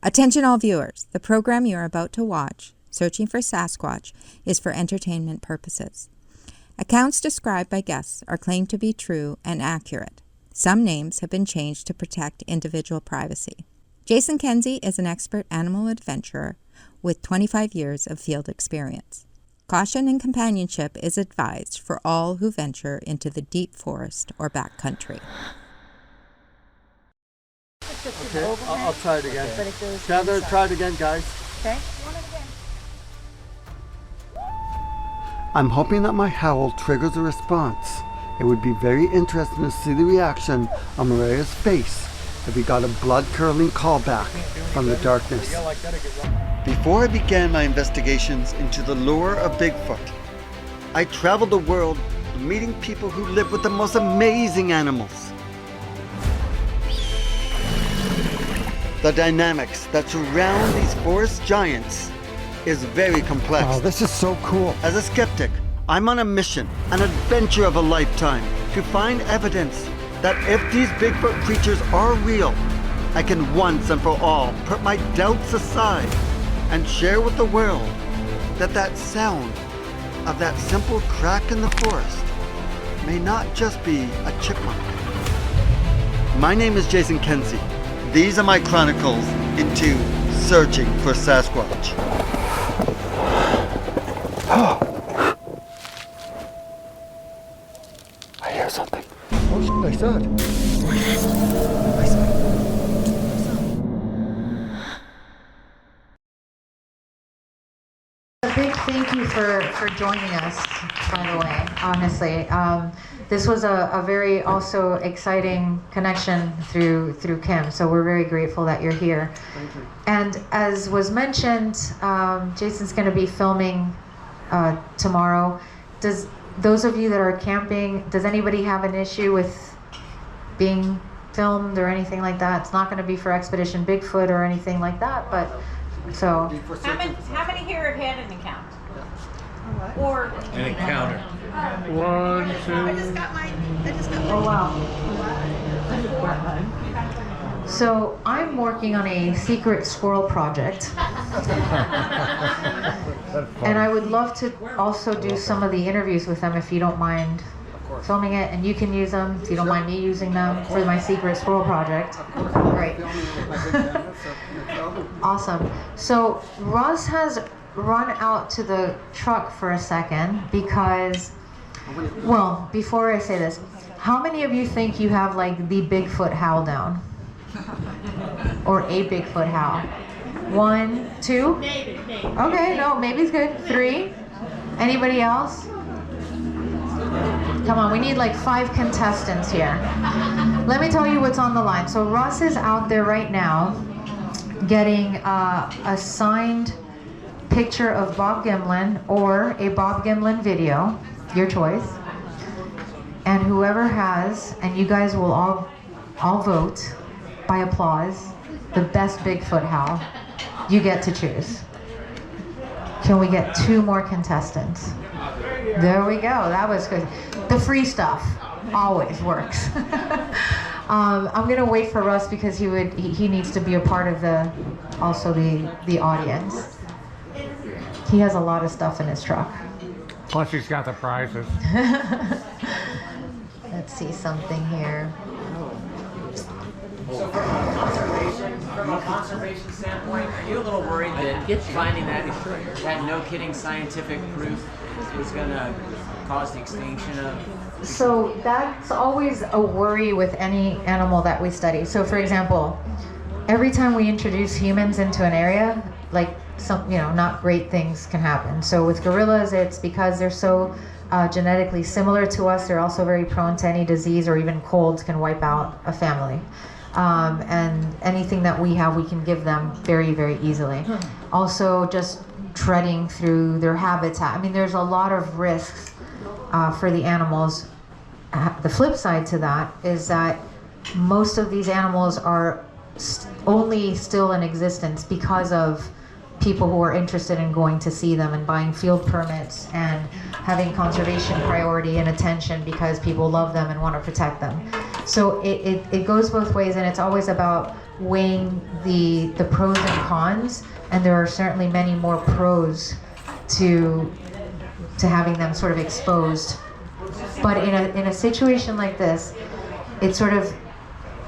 Attention all viewers, the program you are about to watch, Searching for Sasquatch, is for entertainment purposes. Accounts described by guests are claimed to be true and accurate. Some names have been changed to protect individual privacy. Jason Kenzie is an expert animal adventurer with 25 years of field experience. Caution and companionship is advised for all who venture into the deep forest or backcountry. Okay, I'll try it again. Gather, try it again, guys. Okay. I'm hoping that my howl triggers a response. It would be very interesting to see the reaction on Mireya's face if we got a blood-curdling callback from the darkness. Before I began my investigations into the lure of Bigfoot, I traveled the world meeting people who live with the most amazing animals. The dynamics that surround these forest giants is very complex. Oh, this is so cool. As a skeptic, I'm on a mission, an adventure of a lifetime, to find evidence that if these Bigfoot creatures are real, I can once and for all put my doubts aside and share with the world that that sound of that simple crack in the forest may not just be a chipmunk. My name is Jason Kenzie. These are my chronicles into searching for Sasquatch. I hear something. Oh shit, I saw it. I saw it. A big thank you for joining us, by the way, honestly. This was a very also exciting connection through Kim, so we're very grateful that you're here. Thank you. And as was mentioned, Jason's going to be filming tomorrow. Does those of you that are camping, does anybody have an issue with being filmed or anything like that? It's not going to be for Expedition Bigfoot or anything like that, but so. How many here have had an encounter? Or An encounter. One, two. I just got my. Oh wow. So I'm working on a secret squirrel project. And I would love to also do some of the interviews with them if you don't mind filming it, and you can use them if you don't mind me using them for my secret squirrel project. Great. Awesome. So Russ has run out to the truck for a second because, well, before I say this, how many of you think you have like the Bigfoot howl down? Or a Bigfoot howl? 1, 2? maybe. Okay, no, maybe's good. 3? Anybody else? Come on, we need like 5 contestants here. Let me tell you what's on the line. So Russ is out there right now getting a signed picture of Bob Gimlin or a Bob Gimlin video, your choice. And whoever has, and you guys will all vote by applause, the best Bigfoot howl, you get to choose. Can we get 2 more contestants? There we go. That was good. The free stuff always works. I'm gonna wait for Russ because he needs to be a part of the audience. He has a lot of stuff in his truck. Plus he's got the prizes. Let's see something here. So from a conservation standpoint, are you a little worried that finding that no kidding scientific proof is going to cause the extinction of? So that's always a worry with any animal that we study. So for example, every time we introduce humans into an area, like some, not great things can happen. So with gorillas, it's because they're so genetically similar to us, they're also very prone to any disease, or even colds can wipe out a family. And anything that we have, we can give them very, very easily. Also, just treading through their habitat. I mean, there's a lot of risks for the animals. The flip side to that is that most of these animals are only still in existence because of people who are interested in going to see them and buying field permits and having conservation priority and attention because people love them and want to protect them. So it goes both ways, and it's always about weighing the pros and cons, and there are certainly many more pros to having them sort of exposed. But in a situation like this, it's sort of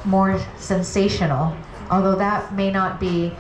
more sensational, although that may not be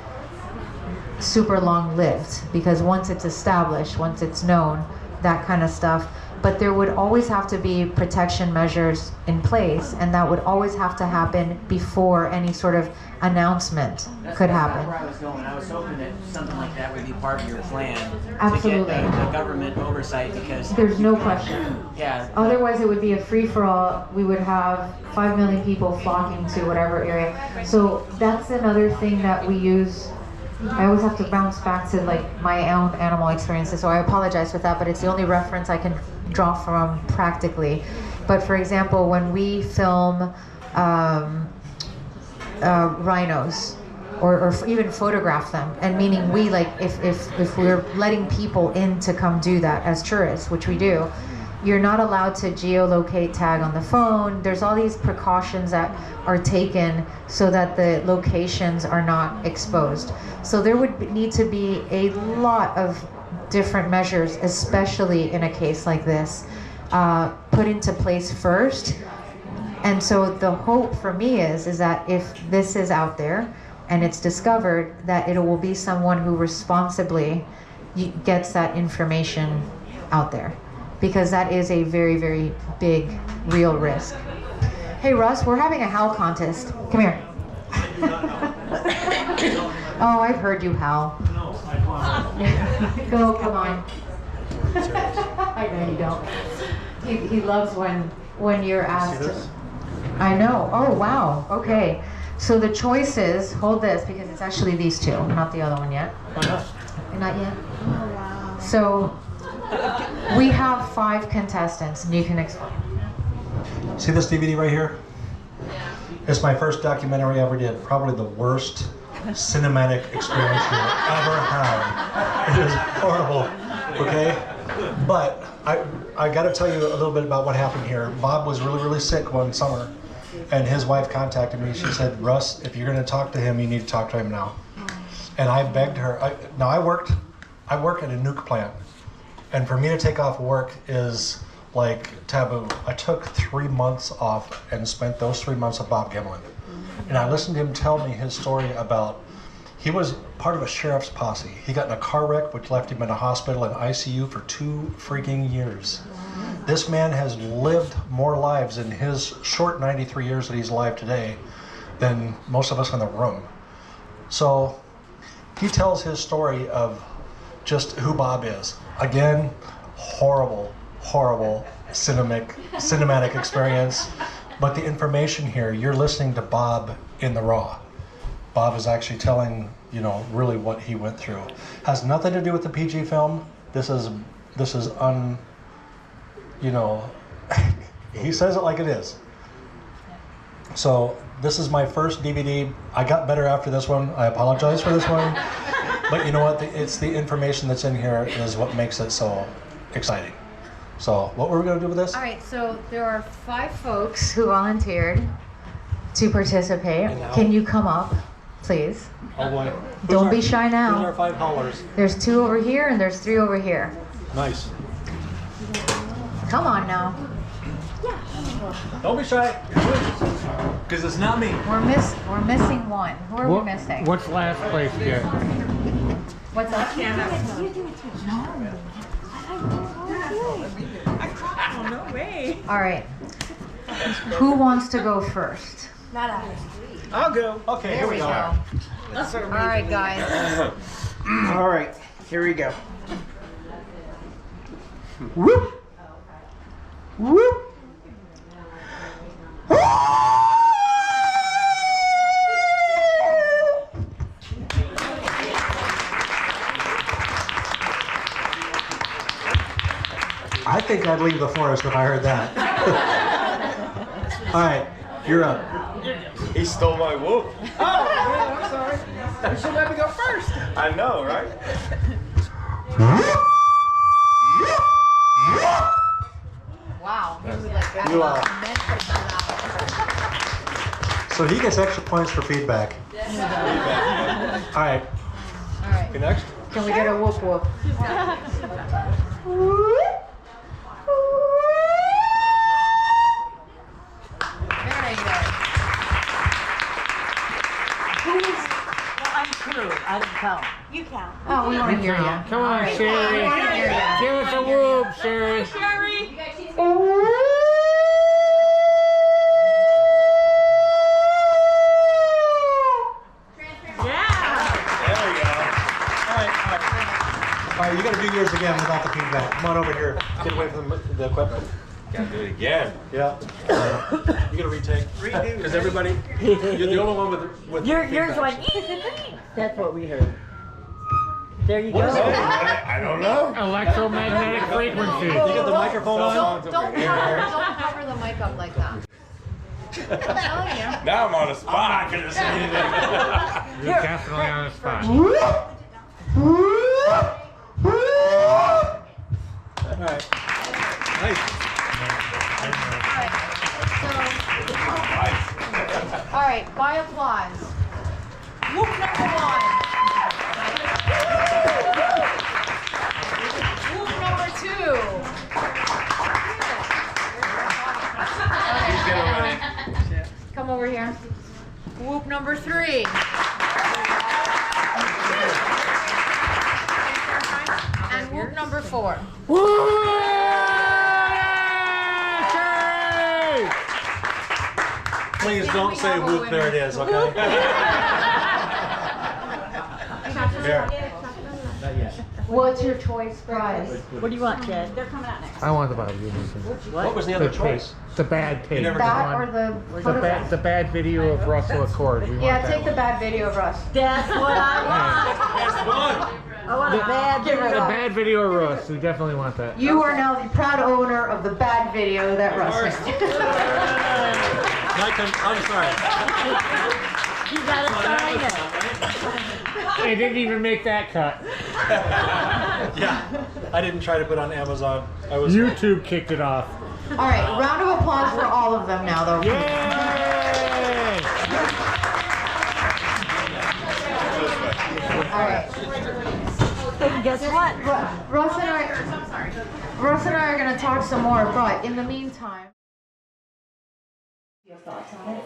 super long-lived, because once it's established, once it's known, that kind of stuff. But there would always have to be protection measures in place, and that would always have to happen before any sort of announcement could happen. That's where I was going. I was hoping that something like that would be part of your plan. Absolutely. To get the government oversight, because There's no question. yeah. Otherwise, it would be a free-for-all. We would have 5 million people flocking to whatever area. So that's another thing that we use. I always have to bounce back to like my own animal experiences, so I apologize for that, but it's the only reference I can draw from practically. But for example, when we film rhinos, or even photograph them, and meaning we, like, if we're letting people in to come do that as tourists, which we do, you're not allowed to geolocate tag on the phone. There's all these precautions that are taken so that the locations are not exposed. So there would need to be a lot of different measures, especially in a case like this, put into place first. And so the hope for me is that if this is out there and it's discovered, that it will be someone who responsibly gets that information out there, because that is a very, very big, real risk. Hey Russ, we're having a howl contest. Come here. Oh, I've heard you howl. Go, come on. I know you don't. He loves when you're asked. I know. Oh, wow. Okay. So the choice is, hold this, because it's actually these two, not the other one yet. Not yet? Oh, wow. So we have 5 contestants, and you can explain. See this DVD right here? It's my first documentary I ever did. Probably the worst cinematic experience you'll ever have. It is horrible, okay? But I got to tell you a little bit about what happened here. Bob was really, really sick one summer, and his wife contacted me. She said, Russ, if you're going to talk to him, you need to talk to him now. And I begged her. I work at a nuke plant, and for me to take off work is like taboo. I took 3 months off and spent those 3 months with Bob Gimlin. And I listened to him tell me his story about, he was part of a sheriff's posse. He got in a car wreck which left him in a hospital in ICU for 2 freaking years. This man has lived more lives in his short 93 years that he's alive today than most of us in the room. So he tells his story of just who Bob is. Again, horrible cinematic experience. But the information here, you're listening to Bob in the raw. Bob is actually telling, really what he went through. Has nothing to do with the PG film. This is he says it like it is. So this is my first DVD. I got better after this one. I apologize for this one. But you know what? It's the information that's in here is what makes it so exciting. So what were we going to do with this? All right, so there are 5 folks who volunteered to participate. Can you come up, please? Oh boy. Don't be shy now. Who's our 5 howlers? There's 2 over here and there's 3 over here. Nice. Come on now. Don't be shy. Because it's not me. We're missing one. Who are we missing? What's last place get? What's up? No way. All right. Who wants to go first? Not us. I'll go. Okay, There here we we go. go. All right, guys. All right, here we go. Whoop! Whoop! I think I'd leave the forest if I heard that. All right, you're up. He stole my whoop. Oh, I'm sorry. You should let me go first. I know, right? Wow. He was like, You are. So he gets extra points for feedback. All right. All right. You next? Can we get a whoop whoop? Very good. Well, I'm true. I don't count. You count. Oh, we want to hear you. Come on, Sherry. We want to hear you. Give us a whoop, Sherry. Sherry. All right, you got to do yours again without the feedback. Come on over here. Get away from the equipment. Gotta do it again. Yeah. You got to retake. Because everybody, you're the only one with Yours feedback. went. That's what we heard. There you go. I don't know. Electromagnetic frequency. You got the microphone on? Don't cover the mic up like that. Now I'm on the spot. I couldn't say anything. You're definitely on the spot. All right. Nice. All right, by applause. Whoop number 1. Whoop number 2. Come over here. Whoop number 3. And whoop number 4. Please don't say whoop, there it is, okay? Here. Not yet. What's your choice prize? What do you want, Jed? They're coming out next. I want the bad What was the other choice? The bad You tape. never That or the photograph? The bad video of Russell Acord. We want Yeah, that take the one. bad video of Russ. That's what I want. That's fun. I want a bad Give her The that. bad video of Russ. We definitely want that. You are now the proud owner of the bad video that Russ made. I'm sorry. You gotta sign it. They didn't even make that cut. Yeah, I didn't try to put on Amazon. I was. YouTube kicked it off. All right, round of applause for all of them now, though. Yay! All right. And guess what? Russ and I are going to talk some more, but in the meantime. Your thoughts on it?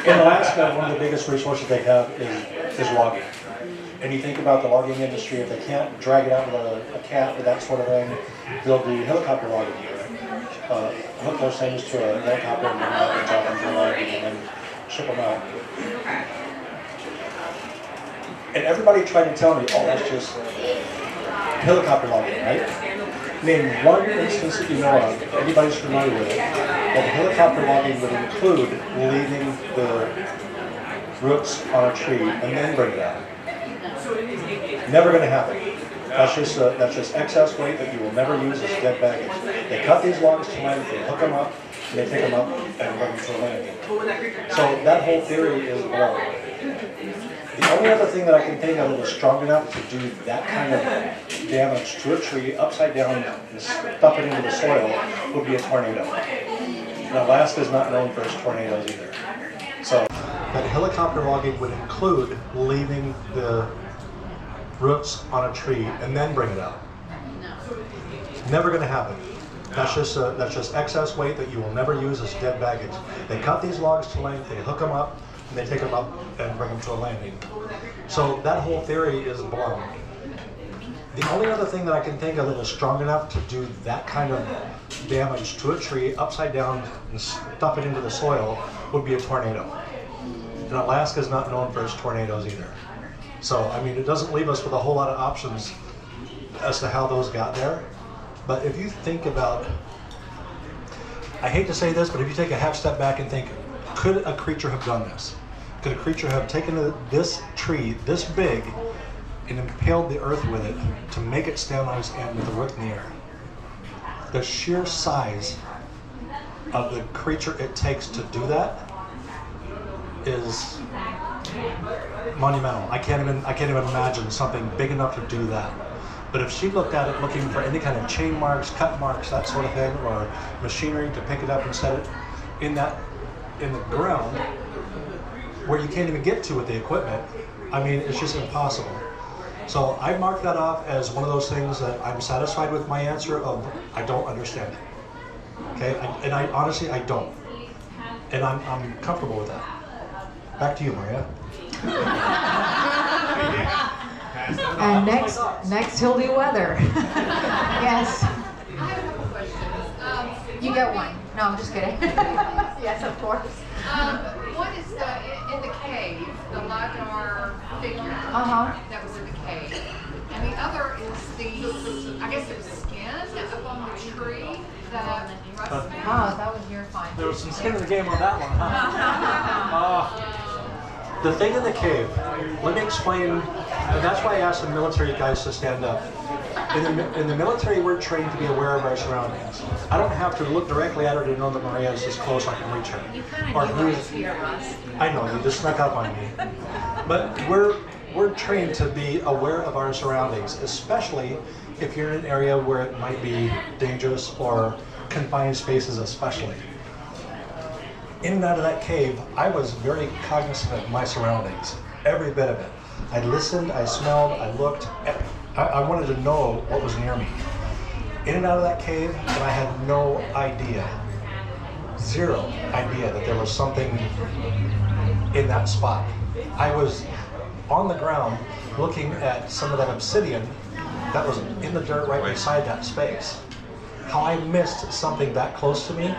In Alaska, one of the biggest resources they have is logging. And you think about the logging industry, if they can't drag it out with a cat or that sort of thing, they'll do helicopter logging here. Hook those things to a helicopter and bring them out and drop them for logging and then ship them out. And everybody tried to tell me, oh, that's just helicopter logging, right? Name one instance that you know of, if anybody's familiar with it, that the helicopter logging would include leaving the roots on a tree and then bring it out. Never going to happen. That's just excess weight that you will never use as dead baggage. They cut these logs to length, they hook them up, and they pick them up and bring them to a landing. So that whole theory is wrong. The only other thing that I can think of that is strong enough to do that kind of damage to a tree upside down and stuff it into the soil would be a tornado. And Alaska is not known for its tornadoes either. So that helicopter logging would include leaving the roots on a tree and then bring it out. Never going to happen. That's just excess weight that you will never use as dead baggage. They cut these logs to length, they hook them up, and they take them up and bring them to a landing. So that whole theory is blown. The only other thing that I can think of that is strong enough to do that kind of damage to a tree upside down and stuff it into the soil would be a tornado. And Alaska is not known for its tornadoes either. So, I mean, it doesn't leave us with a whole lot of options as to how those got there. But if you think about, I hate to say this, but if you take a half step back and think, could a creature have done this? Could a creature have taken this tree this big and impaled the earth with it to make it stand on its end with the root in the air? The sheer size of the creature it takes to do that is monumental. I can't even imagine something big enough to do that. But if she looked at it looking for any kind of chain marks, cut marks, that sort of thing, or machinery to pick it up and set it in that in the ground where you can't even get to with the equipment. I mean, it's just impossible. So I mark that off as one of those things that I'm satisfied with my answer of I don't understand it. Okay, and I honestly, I don't. And I'm comfortable with that. Back to you, Mireya. And next he'll do weather. Yes. I have a couple questions. You get one. No, I'm just kidding. Yes, of course. One is in the cave, the LiDAR figure that was in the cave. And the other is the, I guess it was skin up on the tree that Russ found. Oh, that was your find. There was some skin in the game on that one, huh? The thing in the cave, let me explain, and that's why I asked the military guys to stand up. In the military, we're trained to be aware of our surroundings. I don't have to look directly at her to know that Mireya is this close I can reach her. You kind of knew I was here, Russ. I know, you just snuck up on me. But we're trained to be aware of our surroundings, especially if you're in an area where it might be dangerous or confined spaces especially. In and out of that cave, I was very cognizant of my surroundings, every bit of it. I listened, I smelled, I looked. I wanted to know what was near me. In and out of that cave, and I had no idea, zero idea that there was something in that spot. I was on the ground looking at some of that obsidian that was in the dirt right beside that space. How I missed something that close to me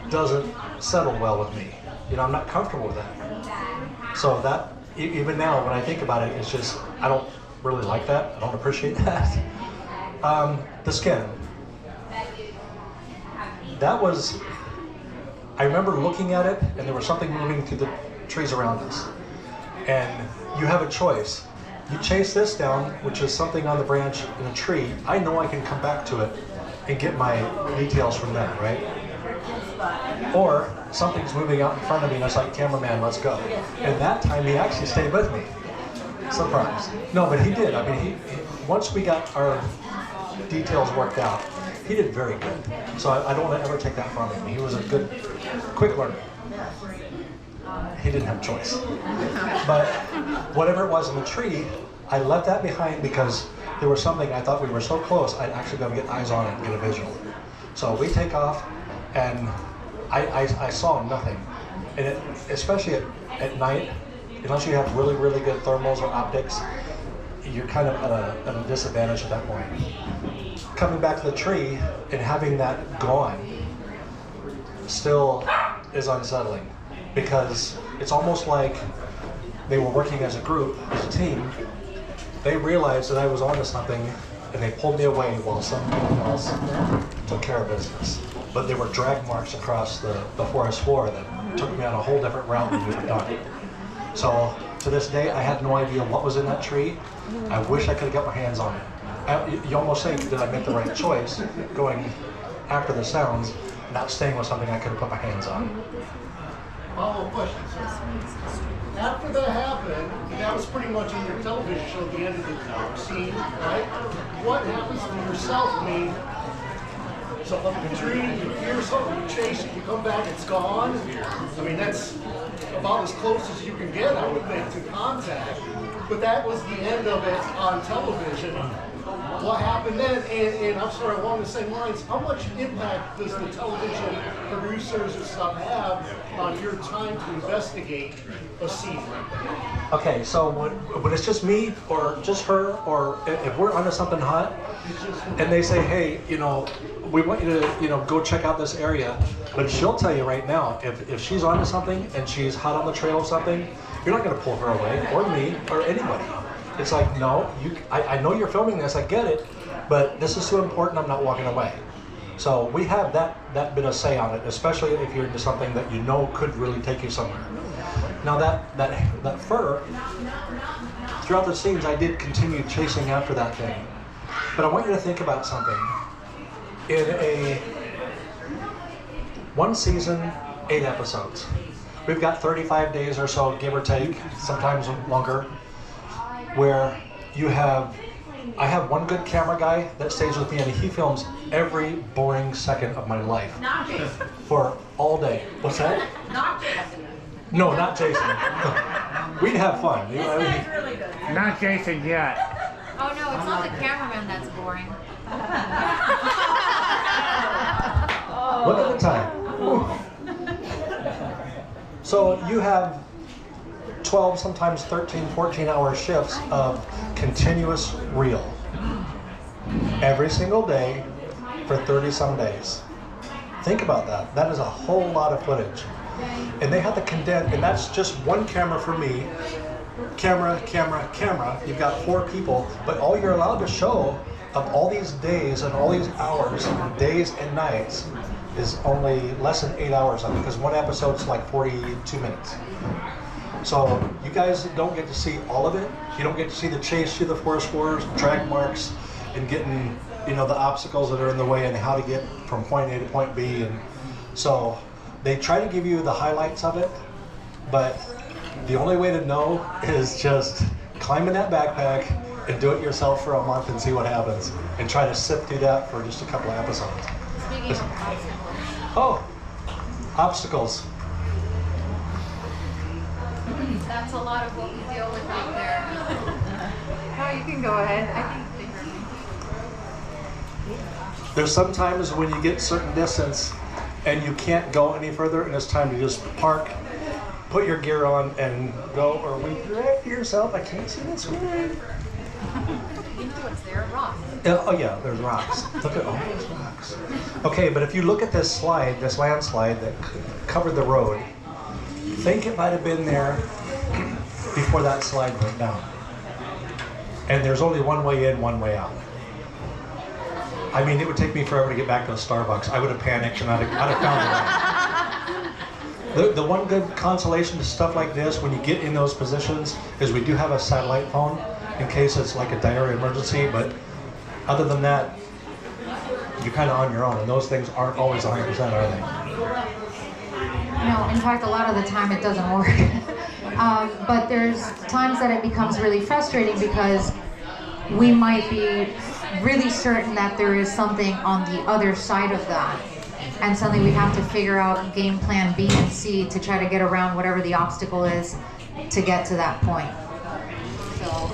doesn't settle well with me. You know, I'm not comfortable with that. So that, even now when I think about it, it's just, I don't really like that. I don't appreciate that. The skin. That was, I remember looking at it and there was something moving through the trees around us. And you have a choice. You chase this down, which is something on the branch in a tree. I know I can come back to it and get my details from that, right? Or something's moving out in front of me and it's like, cameraman, let's go. And that time he actually stayed with me. Surprise. No, but he did. I mean, he once we got our details worked out, he did very good. So I don't want to ever take that from him. He was a good, quick learner. He didn't have a choice. But whatever it was in the tree, I left that behind because there was something I thought we were so close, I'd actually be able to get eyes on it and get a visual. So we take off, and I saw nothing. And especially at night, unless you have really, really good thermals or optics, you're kind of at a disadvantage at that point. Coming back to the tree and having that gone still is unsettling, because it's almost like they were working as a group, as a team. They realized that I was onto something and they pulled me away while someone else took care of business. But there were drag marks across the forest floor that took me on a whole different route than we had done. So to this day, I had no idea what was in that tree. I wish I could have got my hands on it. You almost think that I made the right choice going after the sounds, not staying with something I could have put my hands on. Follow-up question, sir. After that happened, that was pretty much in your television show, the end of the scene, right? What happens to yourself? I mean, so up in the tree, you hear something, you chase it, you come back, it's gone. I mean, that's about as close as you can get, I would think, to contact. But that was the end of it on television. What happened then? And I'm sorry, along the same lines, how much impact does the television producers and stuff have on your time to investigate a scene like that? Okay, so when it's just me or just her, or if we're onto something hot and they say, hey, you know, we want you to, go check out this area, but she'll tell you right now, if she's onto something and she's hot on the trail of something, you're not going to pull her away, or me, or anybody. It's like, no, I know you're filming this, I get it, but this is so important, I'm not walking away. So we have that bit of say on it, especially if you're into something that you know could really take you somewhere. Now that fur, throughout the scenes I did continue chasing after that thing. But I want you to think about something. In one season, 8 episodes. We've got 35 days or so, give or take, sometimes longer, where you have I have one good camera guy that stays with me, and he films every boring second of my life for all day. What's that? Not Jason. No, not Jason. We'd have fun. This guy's really good. Not Jason yet. Oh no, it's not the cameraman that's boring. One at a time. So you have 12, sometimes 13, 14-hour shifts of continuous reel. Every single day for 30-some days. Think about that. That is a whole lot of footage. And they have to condense, and that's just one camera for me. Camera, camera, camera. You've got 4 people, but all you're allowed to show of all these days and all these hours, days and nights, is only less than 8 hours of it, because one episode's like 42 minutes. So you guys don't get to see all of it. You don't get to see the chase through the forest wars, track marks, and getting, you know, the obstacles that are in the way and how to get from point A to point B. And so they try to give you the highlights of it, but the only way to know is just climb in that backpack and do it yourself for a month and see what happens, and try to sift through that for just a couple of episodes. Speaking of obstacles. Oh, obstacles. That's a lot of what we deal with out there. Oh, you can go ahead. I think There's sometimes when you get certain distance and you can't go any further, and it's time to just park, put your gear on, and go, or redirect yourself. I can't see this one. you know what's there. Rocks. Oh yeah, there's rocks. Look at all those rocks. Okay, but if you look at this slide, this landslide that covered the road, think it might have been there before that slide went down. And there's only one way in, one way out. I mean, it would take me forever to get back to the Starbucks. I would have panicked and I'd have found the way. The one good consolation to stuff like this, when you get in those positions, is we do have a satellite phone in case it's like a dire emergency, but other than that, you're kind of on your own, and those things aren't always 100%, are they? No, in fact, a lot of the time it doesn't work. But there's times that it becomes really frustrating because we might be really certain that there is something on the other side of that, and suddenly we have to figure out game plan B and C to try to get around whatever the obstacle is to get to that point. So.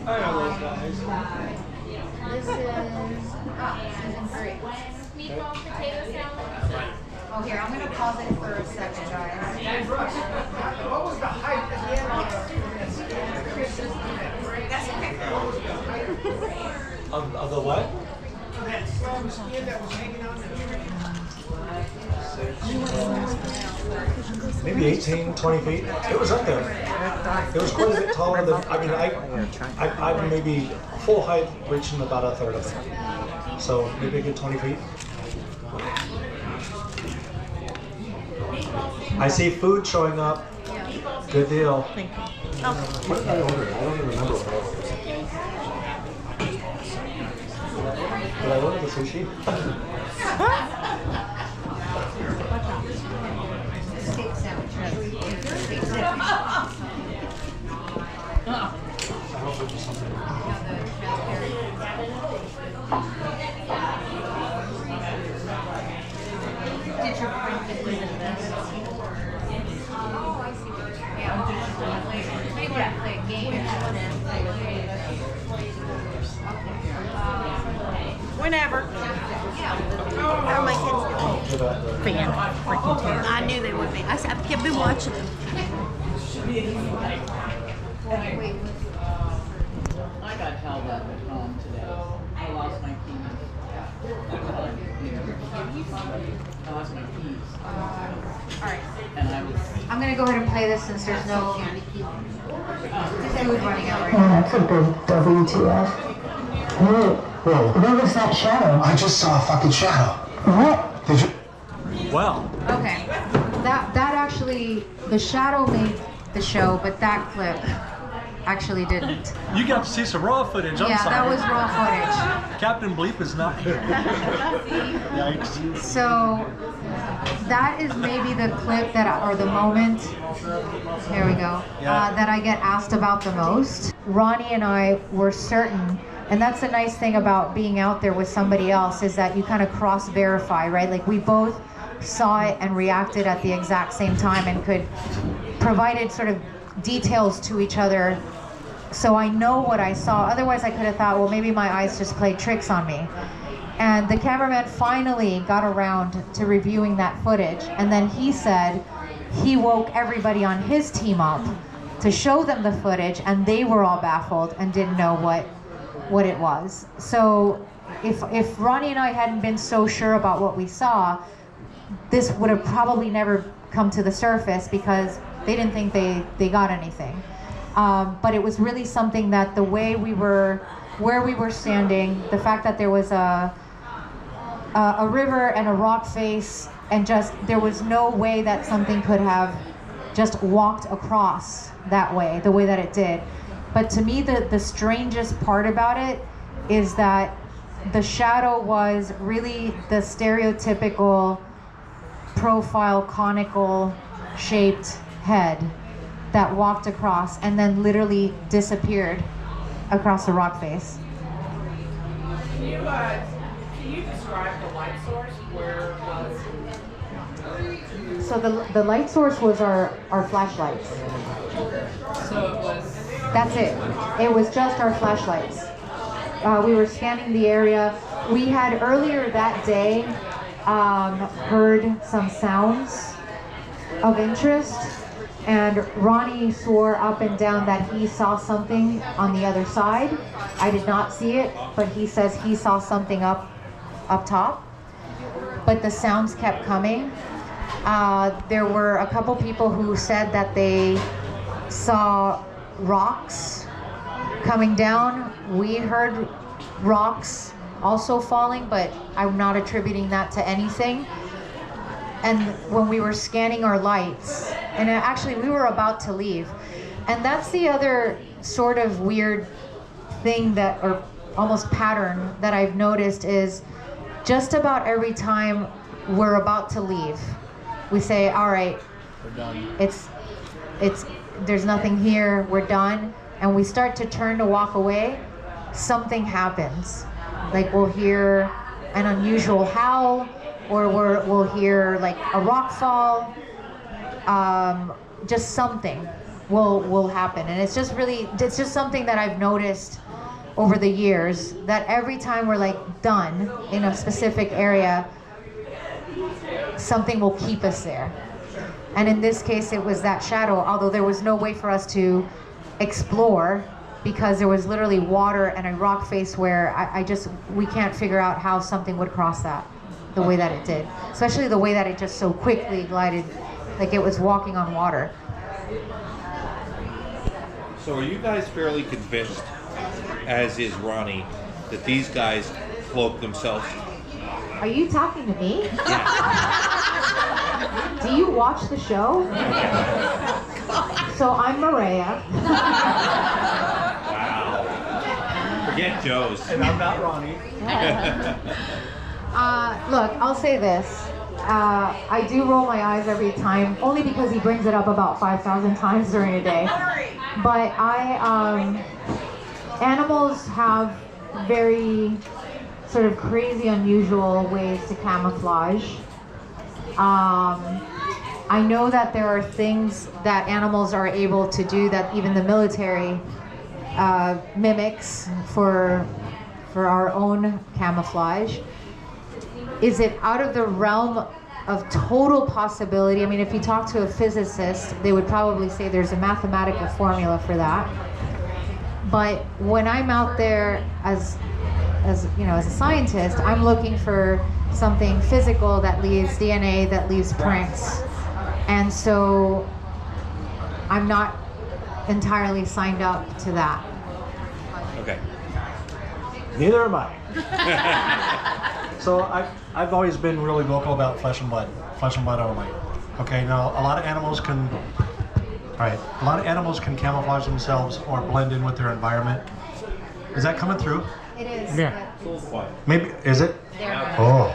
I know those guys. This is season 3. Oh, here, I'm going to pause it for a second, guys. What was the height at the end Of the what? that strong skin that was hanging on the Maybe 18, 20 feet. It was up there. It was quite a bit taller than, I mean, I'm maybe full height reaching about a third of it. So maybe a good 20 feet. I see food showing up. Good deal. What did I order? I don't even remember what I ordered. Did I order the sushi? Steak sandwich. Did your friend get rid of this? Oh, I see. Yeah. Maybe play a game. Whenever. How are my kids doing? Fan freaking terrible. I knew they would be. I've been watching them. I got held up at home today. I lost my keys. I lost my keys. Alright. And I was... I'm going to go ahead and play this since there's no food running out right Oh, now. that's a big WTF. Whoa, what was that shadow? I just saw a fucking shadow. What? Did you? Well. Okay. That actually, the shadow made the show, but that clip actually didn't. You got to see some raw footage. I'm Yeah, sorry. that was raw footage. Captain Bleep is not here. Yikes. So that is maybe the clip or the moment, here we go, that I get asked about the most. Ronnie and I were certain, and that's the nice thing about being out there with somebody else, is that you kind of cross-verify, right? Like we both saw it and reacted at the exact same time and could provided sort of details to each other. So I know what I saw. Otherwise I could have thought, well, maybe my eyes just played tricks on me. And the cameraman finally got around to reviewing that footage, and then he said he woke everybody on his team up to show them the footage, and they were all baffled and didn't know what it was. So if Ronnie and I hadn't been so sure about what we saw, this would have probably never come to the surface because they didn't think they got anything. But it was really something that the way where we were standing, the fact that there was a river and a rock face, and just there was no way that something could have just walked across that way, the way that it did. But to me, the strangest part about it is that the shadow was really the stereotypical profile, conical shaped head that walked across and then literally disappeared across the rock face. Can you describe the light source? Where it was? So the light source was our flashlights. So it was... That's it. It was just our flashlights. We were scanning the area. We had earlier that day heard some sounds of interest, and Ronnie swore up and down that he saw something on the other side. I did not see it, but he says he saw something up top. But the sounds kept coming. There were a couple people who said that they saw rocks coming down. We heard rocks also falling, but I'm not attributing that to anything. And when we were scanning our lights, and actually we were about to leave, and that's the other sort of weird thing that, or almost pattern that I've noticed, is just about every time we're about to leave, we say, all right, we're done. There's nothing here, we're done. And we start to turn to walk away, something happens. Like we'll hear an unusual howl, or we'll hear like a rock fall, just something will happen. And it's just something that I've noticed over the years, that every time we're like done in a specific area, something will keep us there. And in this case, it was that shadow, although there was no way for us to explore because there was literally water and a rock face where we can't figure out how something would cross that the way that it did. Especially the way that it just so quickly glided, like it was walking on water. So are you guys fairly convinced, as is Ronnie, that these guys cloak themselves? Are you talking to me? Yeah. Do you watch the show? So I'm Mireya. Wow. Forget Joe's. And I'm not Ronnie. Look, I'll say this. I do roll my eyes every time, only because he brings it up about 5,000 times during a day. But animals have very sort of crazy, unusual ways to camouflage. I know that there are things that animals are able to do that even the military mimics for our own camouflage. Is it out of the realm of total possibility? I mean, if you talk to a physicist, they would probably say there's a mathematical formula for that. But when I'm out there as a scientist, I'm looking for something physical that leaves DNA, that leaves prints. And so I'm not entirely signed up to that. Okay. Neither am I. So I've always been really vocal about flesh and blood only. Okay, now a lot of animals can camouflage themselves or blend in with their environment. Is that coming through? It is. Yeah. Maybe, is it? There. Oh.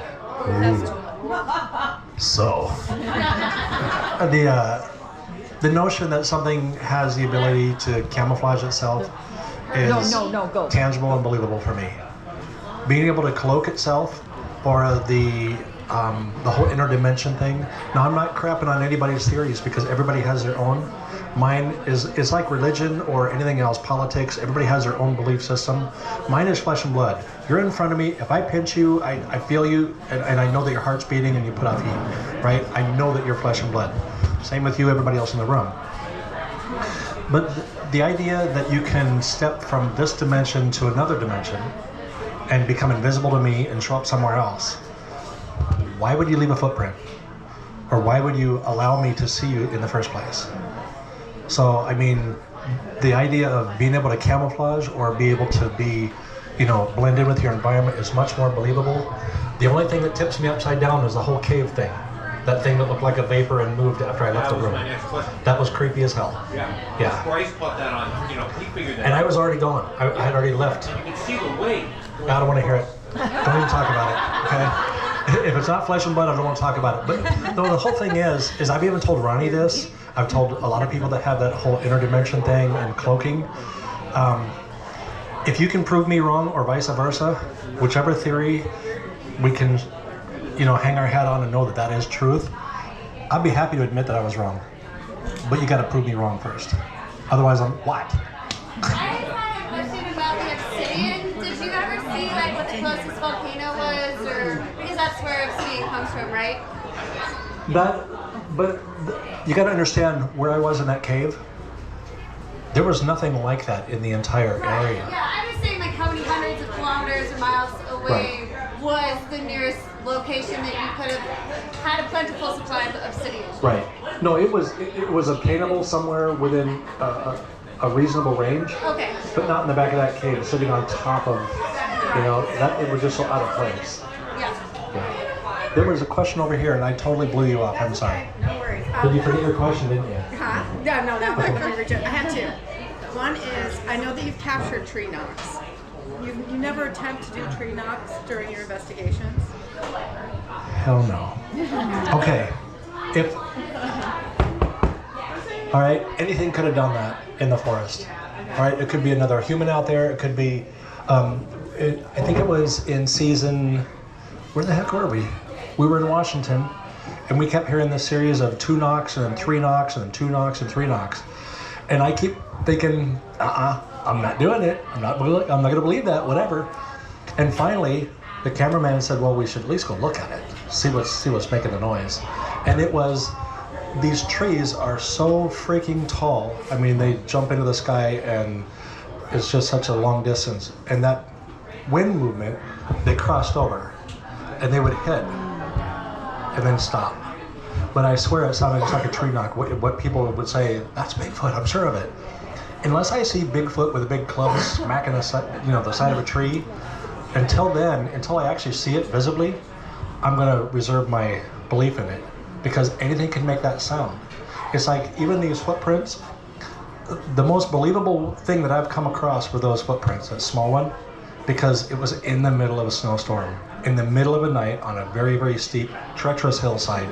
So, the notion that something has the ability to camouflage itself is tangible and believable for me. Being able to cloak itself, or the whole interdimension thing. Now, I'm not crapping on anybody's theories because everybody has their own. Mine is, it's like religion or anything else, politics. Everybody has their own belief system. Mine is flesh and blood. You're in front of me. If I pinch you, I feel you, and I know that your heart's beating and you put out heat, right? I know that you're flesh and blood. Same with you, everybody else in the room. But the idea that you can step from this dimension to another dimension and become invisible to me and show up somewhere else, why would you leave a footprint? Or why would you allow me to see you in the first place? So, I mean, the idea of being able to camouflage or be able to be, you know, blend in with your environment is much more believable. The only thing that tips me upside down is the whole cave thing. That thing that looked like a vapor and moved after I left the room. That was creepy as hell. Yeah. Bryce put that on, you know, he figured that And out. I was already gone. I had already left. You can see the weight. I don't want to hear it. Don't even talk about it, okay? If it's not flesh and blood, I don't want to talk about it. But no, the whole thing is I've even told Ronnie this. I've told a lot of people that have that whole interdimension thing and cloaking. If you can prove me wrong or vice versa, whichever theory we can, you know, hang our hat on and know that that is truth, I'd be happy to admit that I was wrong. But you got to prove me wrong first. Otherwise, I'm what? I had a question about the obsidian. Did you ever see like what the closest volcano was, or because that's where obsidian comes from, right? But you got to understand where I was in that cave. There was nothing like that in the entire area. Yeah, I was saying like how many hundreds of kilometers or miles away was the nearest location that you could have had a plentiful supply of obsidian. Right. No, it was obtainable somewhere within a reasonable range. Okay. But not in the back of that cave, sitting on top of, you know, that it was just so out of place. Yeah. There was a question over here, and I totally blew you off. I'm sorry. No worries. Did you forget your question, didn't you? Huh? Yeah, no, that one I had two. One is, I know that you've captured tree knocks. You never attempt to do tree knocks during your investigations? Hell no. Okay. All right, anything could have done that in the forest. All right, it could be another human out there. It could be, I think it was in season, where the heck were we? We were in Washington, and we kept hearing this series of 2 knocks and then 3 knocks and then 2 knocks and 3 knocks. And I keep thinking, I'm not doing it. I'm not going to believe that, whatever. And finally, the cameraman said, well, we should at least go look at it, see what's making the noise. And it was, these trees are so freaking tall. I mean, they jump into the sky, and it's just such a long distance. And that wind movement, they crossed over, and they would hit and then stop. But I swear it sounded just like a tree knock. What people would say, that's Bigfoot, I'm sure of it. Unless I see Bigfoot with a big club smacking the side of a tree, until I actually see it visibly, I'm gonna reserve my belief in it, because anything can make that sound. It's like, even these footprints, the most believable thing that I've come across were those footprints, that small one, because it was in the middle of a snowstorm, in the middle of a night on a very, very steep, treacherous hillside.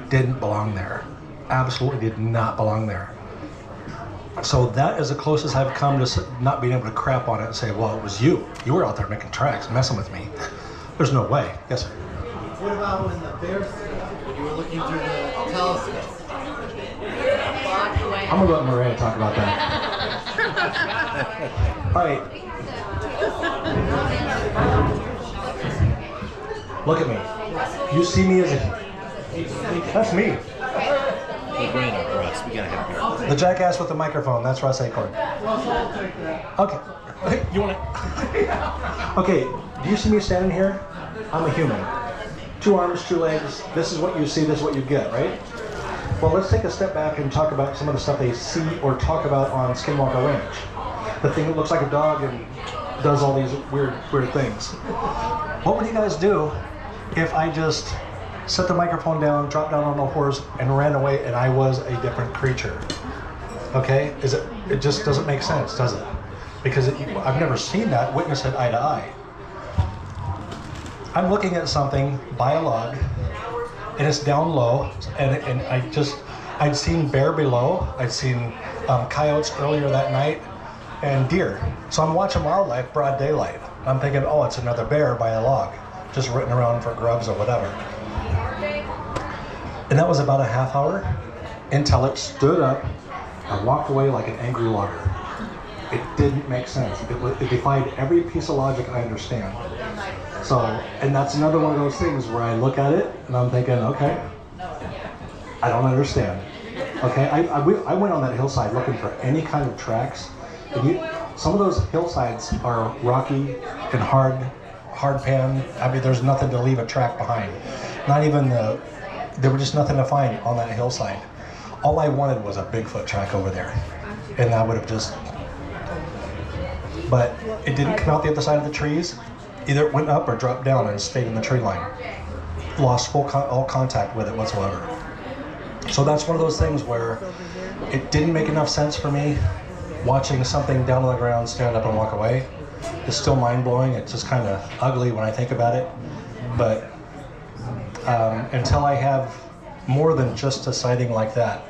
Didn't belong there. Absolutely did not belong there. So that is the closest I've come to not being able to crap on it and say, well, it was you. You were out there making tracks, messing with me. There's no way. Yes, sir. What about when the bear when you were looking through the telescope? I'm gonna let Mireya talk about that. All right. Look at me. You see me as a... That's me. We're bringing up Russ. We gotta have him. The jackass with the microphone. That's Russ Acord. Okay. You want to... Okay. Do you see me standing here? I'm a human. 2 arms, 2 legs. This is what you see. This is what you get, right? Well, let's take a step back and talk about some of the stuff they see or talk about on Skinwalker Ranch. The thing that looks like a dog and does all these weird things. What would you guys do if I just set the microphone down, dropped down on the horse, and ran away, and I was a different creature? Okay? It just doesn't make sense, does it? Because I've never seen that, witnessed it eye to eye. I'm looking at something by a log and it's down low, and I'd seen bear below, I'd seen coyotes earlier that night, and deer. So I'm watching wildlife broad daylight. I'm thinking, oh, it's another bear by a log, just rooting around for grubs or whatever. And that was about a half hour until it stood up and walked away like an angry logger. It didn't make sense. It defied every piece of logic I understand. So, and that's another one of those things where I look at it and I'm thinking, okay, I don't understand. Okay, I went on that hillside looking for any kind of tracks. And some of those hillsides are rocky and hard pan. I mean, there's nothing to leave a track behind. Not even there were just nothing to find on that hillside. All I wanted was a Bigfoot track over there. And I would have just, but it didn't come out the other side of the trees. Either it went up or dropped down and stayed in the tree line. Lost all contact with it whatsoever. So that's one of those things where it didn't make enough sense for me. Watching something down on the ground stand up and walk away is still mind-blowing. It's just kind of ugly when I think about it. But until I have more than just a sighting like that,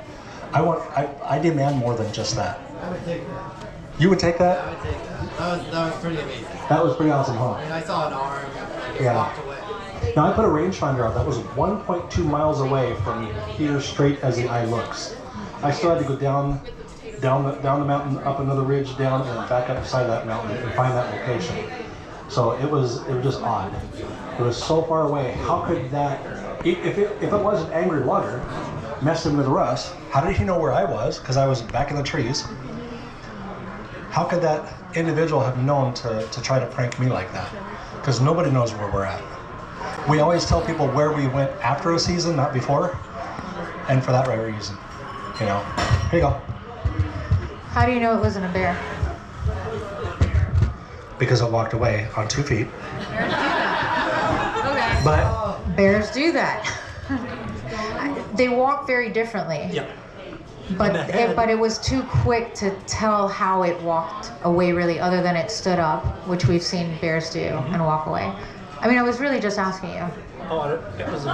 I demand more than just that. I would take that. You would take that? I would take that. That was pretty amazing. That was pretty awesome, huh? I mean, I saw an arm and just walked away. Now I put a rangefinder out that was 1.2 miles away from here, straight as the eye looks. I still had to go down the mountain, up another ridge, down, and then back up the side of that mountain and find that location. So it was just odd. It was so far away. How could that? If it was an angry logger messing with Russ, how did he know where I was? Because I was back in the trees. How could that individual have known to try to prank me like that? Because nobody knows where we're at. We always tell people where we went after a season, not before, and for that very reason. You know, here you go. How do you know it wasn't a bear? Because it walked away on 2 feet. Okay. But bears do that. They walk very differently. Yeah. But it was too quick to tell how it walked away, really, other than it stood up, which we've seen bears do, and walk away. I mean, I was really just asking you. Oh, it was.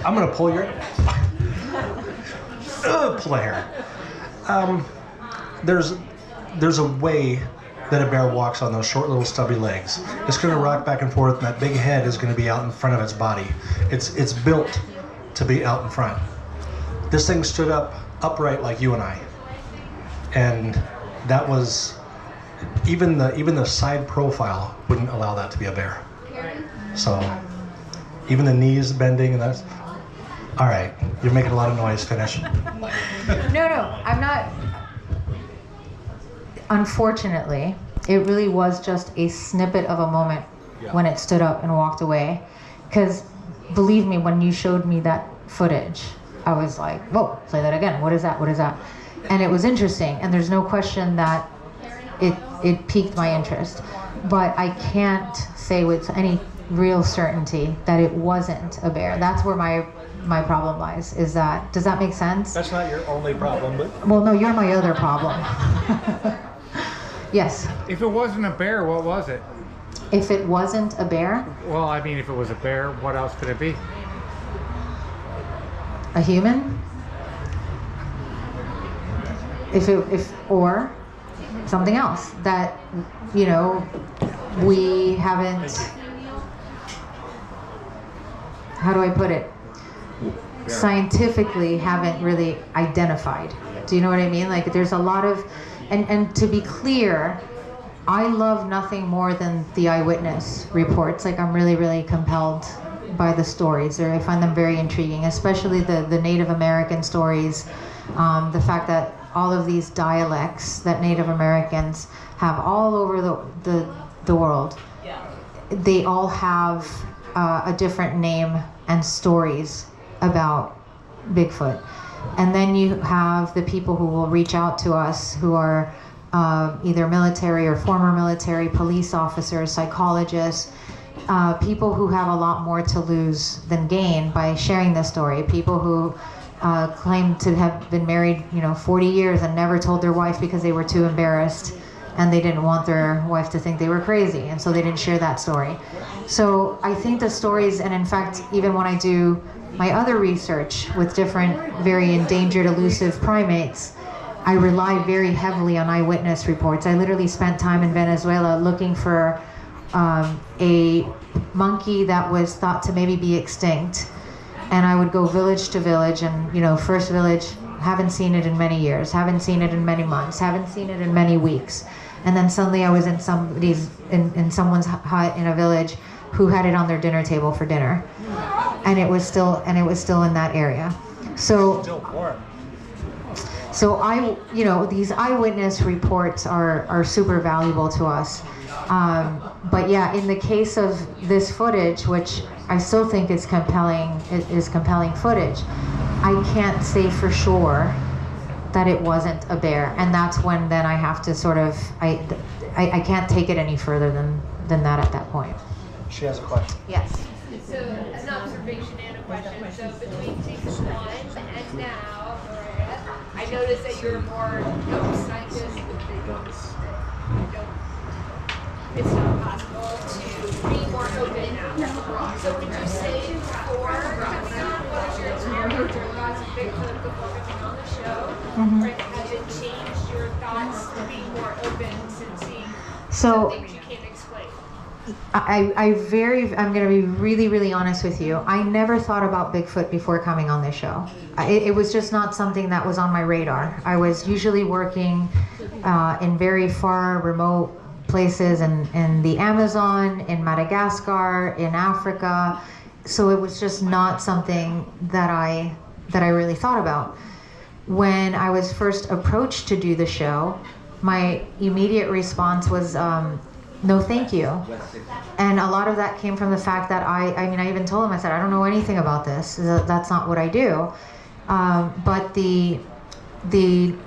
I'm gonna pull your pull a hair. There's a way that a bear walks on those short little stubby legs. It's gonna rock back and forth, and that big head is gonna be out in front of its body. It's built to be out in front. This thing stood up upright like you and I, and that was even the side profile wouldn't allow that to be a bear. So even the knees bending, and that's all right. You're making a lot of noise. Finish. No, I'm not. Unfortunately, it really was just a snippet of a moment when it stood up and walked away. Because believe me, when you showed me that footage, I was like, whoa, play that again. What is that? What is that? And it was interesting. And there's no question that it piqued my interest. But I can't say with any real certainty that it wasn't a bear. That's where my problem lies. Is that, does that make sense? That's not your only problem, but. Well, no, you're my other problem. Yes. If it wasn't a bear, what was it? If it wasn't a bear? Well, I mean, if it was a bear, what else could it be? A human? Or something else that, you know, we haven't, how do I put it? Scientifically haven't really identified. Do you know what I mean? Like, there's a lot of, and to be clear, I love nothing more than the eyewitness reports. Like, I'm really, really compelled by the stories. I find them very intriguing, especially the Native American stories. The fact that all of these dialects that Native Americans have all over the world, they all have a different name and stories about Bigfoot. And then you have the people who will reach out to us who are either military or former military, police officers, psychologists, people who have a lot more to lose than gain by sharing this story. People who claim to have been married, 40 years and never told their wife because they were too embarrassed and they didn't want their wife to think they were crazy, and so they didn't share that story. So I think the stories, and in fact, even when I do my other research with different very endangered elusive primates, I rely very heavily on eyewitness reports. I literally spent time in Venezuela looking for a monkey that was thought to maybe be extinct, and I would go village to village, and first village, haven't seen it in many years, haven't seen it in many months, haven't seen it in many weeks, and then suddenly I was in someone's hut in a village who had it on their dinner table for dinner, and it was still in that area. So these eyewitness reports are super valuable to us. But yeah, in the case of this footage, which I still think is compelling footage, I can't say for sure that it wasn't a bear, and that's when then I have to sort of, I can't take it any further than that at that point. She has a question. Yes. So an observation and a question. So between season 1 and now, Mireya, I noticed that you're more scientist. It's not possible to be more open now. So would you say before coming on, what was your experience or thoughts of Bigfoot before coming on the show? Mm-hmm. Or has it changed your thoughts to be more open since seeing So, some things you can't explain? I'm going to be really, really honest with you. I never thought about Bigfoot before coming on this show. It was just not something that was on my radar. I was usually working in very far, remote places in the Amazon, in Madagascar, in Africa. So it was just not something that I really thought about. When I was first approached to do the show, my immediate response was, no thank you. And a lot of that came from the fact that I even told him, I said, I don't know anything about this. That's not what I do. But the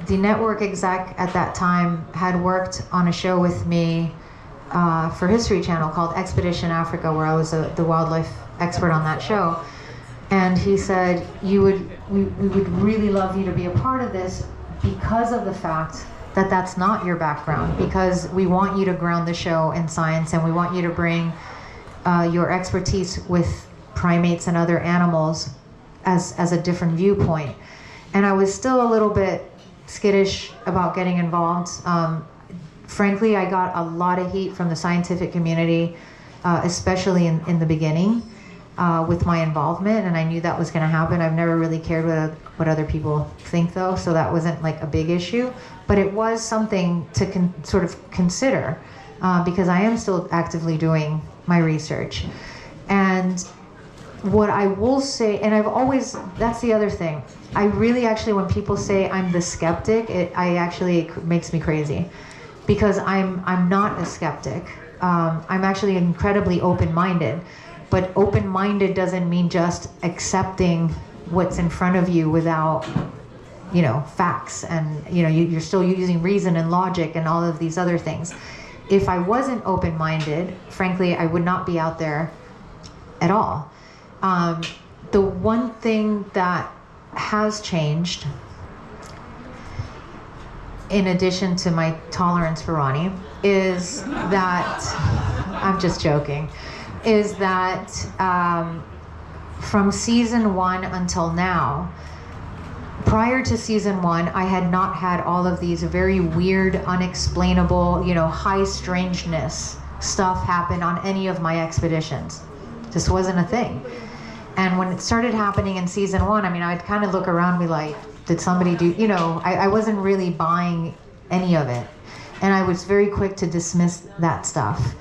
network exec at that time had worked on a show with me for History Channel called Expedition Africa, where I was the wildlife expert on that show. And he said, we would really love you to be a part of this because of the fact that that's not your background, because we want you to ground the show in science, and we want you to bring your expertise with primates and other animals as a different viewpoint. And I was still a little bit skittish about getting involved. Frankly, I got a lot of heat from the scientific community, especially in the beginning, with my involvement, and I knew that was going to happen. I've never really cared what other people think, though, so that wasn't like a big issue. But it was something to sort of consider, because I am still actively doing my research. And what I will say, and that's the other thing, I really actually, when people say I'm the skeptic, it makes me crazy, because I'm not a skeptic. I'm actually incredibly open-minded, but open-minded doesn't mean just accepting what's in front of you without, facts, and you're still using reason and logic and all of these other things. If I wasn't open-minded, frankly, I would not be out there at all. The one thing that has changed, in addition to my tolerance for Ronnie, is that, I'm just joking, is that from season 1 until now, prior to season 1, I had not had all of these very weird, unexplainable, high strangeness stuff happen on any of my expeditions. Just wasn't a thing. And when it started happening in season 1, I'd kind of look around and be like, did somebody do, I wasn't really buying any of it. And I was very quick to dismiss that stuff.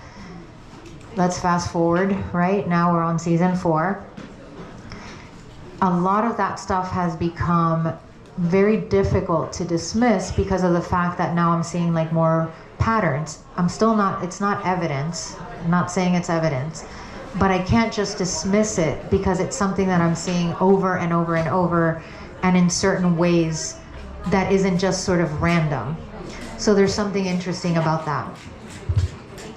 Let's fast forward, right? Now we're on season 4. A lot of that stuff has become very difficult to dismiss because of the fact that now I'm seeing like more patterns. It's not evidence. I'm not saying it's evidence, but I can't just dismiss it because it's something that I'm seeing over and over and over, and in certain ways that isn't just sort of random. So there's something interesting about that.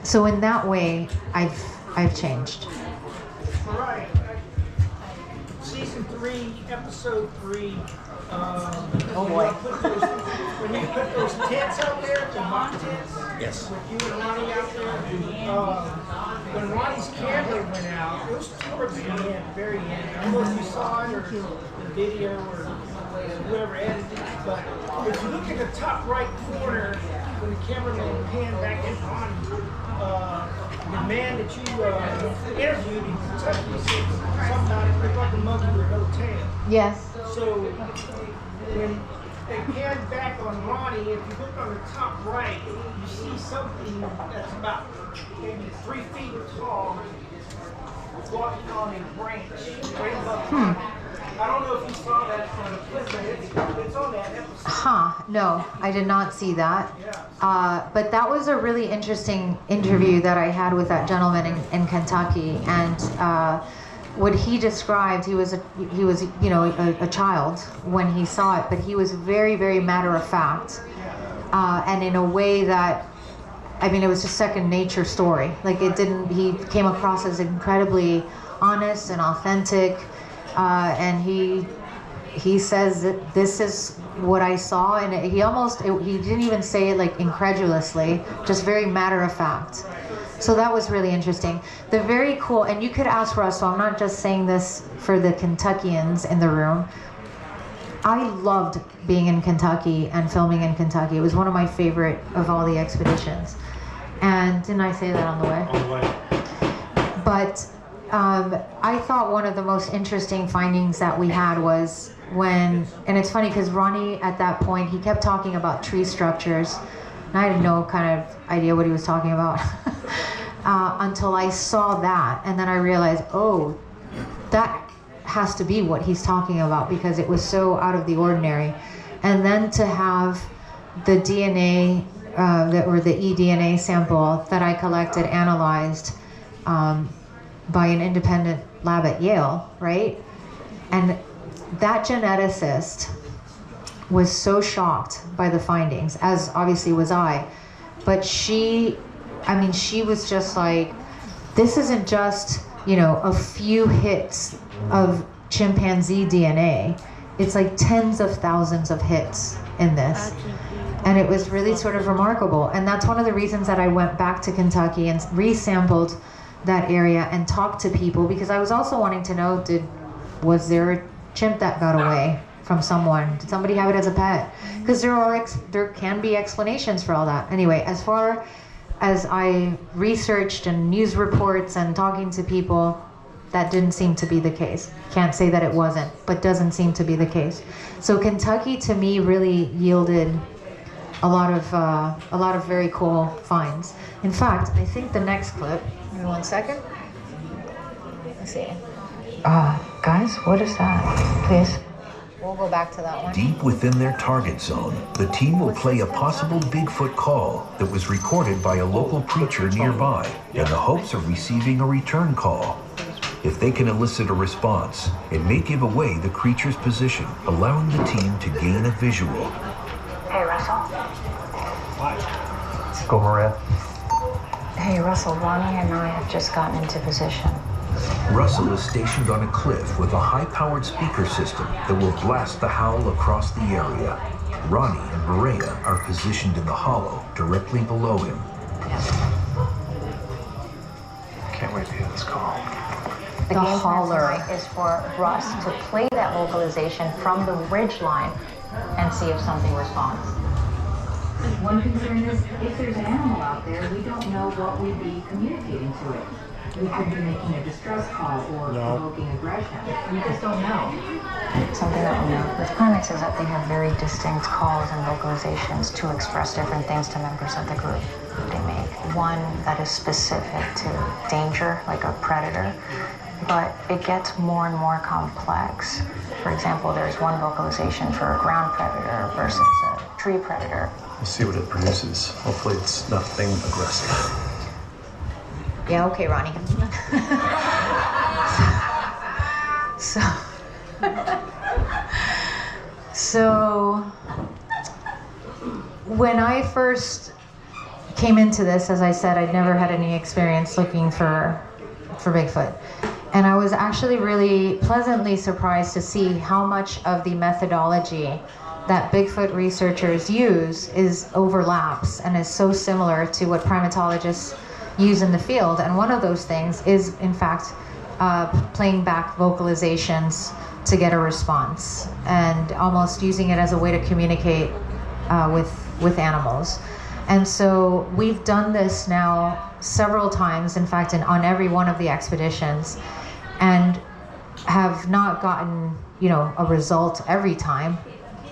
So in that way, I've changed. Right. Season season 3, episode 3. Oh boy. When you put those tents out there, the mock tents. Yes. With you and Ronnie out there. When Ronnie's camera went out, it was towards the end, very end. I don't know if you saw it or the video or whoever edited it, but if you look at the top right corner, when the cameraman panned back in on the man that you interviewed in Kentucky said something about it looked like a monkey with no tail. Yes. So when they panned back on Ronnie, if you look on the top right, you see something that's about maybe 3 feet tall walking on a branch right above him. I don't know if you saw that on the clip, but it's on that episode. No, I did not see that. But that was a really interesting interview that I had with that gentleman in Kentucky, and what he described, he was a child when he saw it, but he was very, very matter of fact, and in a way that, I mean, it was just second nature story. Like he came across as incredibly honest and authentic. And he says that this is what I saw, and he didn't even say it like incredulously, just very matter of fact. So that was really interesting. The very cool, and you could ask Russ, so I'm not just saying this for the Kentuckians in the room. I loved being in Kentucky and filming in Kentucky. It was one of my favorite of all the expeditions. And didn't I say that on the way? On the way. But I thought one of the most interesting findings that we had was when, and it's funny because Ronnie at that point, he kept talking about tree structures, and I had no kind of idea what he was talking about until I saw that, and then I realized, oh, that has to be what he's talking about because it was so out of the ordinary. And then to have the DNA, or the eDNA sample that I collected, analyzed, by an independent lab at Yale, right? And that geneticist was so shocked by the findings, as obviously was I. But she was just like, this isn't just, a few hits of chimpanzee DNA. It's like tens of thousands of hits in this. And it was really sort of remarkable. And that's one of the reasons that I went back to Kentucky and resampled that area and talk to people, because I was also wanting to know, was there a chimp that got away from someone? Did somebody have it as a pet? Because there can be explanations for all that. Anyway, as far as I researched and news reports and talking to people, that didn't seem to be the case. Can't say that it wasn't, but doesn't seem to be the case. So Kentucky to me really yielded a lot of very cool finds. In fact, I think the next clip, give me 1 second. Let's see. Guys, what is that? Please. We'll go back to that one. Deep within their target zone, the team will play a possible Bigfoot call that was recorded by a local preacher nearby in the hopes of receiving a return call. If they can elicit a response, it may give away the creature's position, allowing the team to gain a visual. Hey, Russell. Go, Mireya. Hey, Russell, Ronnie and I have just gotten into position. Russell is stationed on a cliff with a high-powered speaker system that will blast the howl across the area. Ronnie and Mireya are positioned in the hollow directly below him. Can't wait to hear this call. The game plan tonight is for Russ to play that vocalization from the ridge line and see if something responds. One concern is if there's an animal out there, we don't know what we'd be communicating to it. We could be making a distress call or provoking aggression. We just don't know. Something that we know with primates is that they have very distinct calls and vocalizations to express different things to members of the group. They make one that is specific to danger, like a predator, but it gets more and more complex. For example, there's one vocalization for a ground predator versus a tree predator. We'll see what it produces. Hopefully it's nothing aggressive. Yeah, okay, Ronnie. So when I first came into this, as I said, I'd never had any experience looking for Bigfoot. And I was actually really pleasantly surprised to see how much of the methodology that Bigfoot researchers use overlaps and is so similar to what primatologists use in the field. And one of those things is, in fact, playing back vocalizations to get a response, and almost using it as a way to communicate with animals. And so we've done this now several times, in fact, on every one of the expeditions, and have not gotten, a result every time.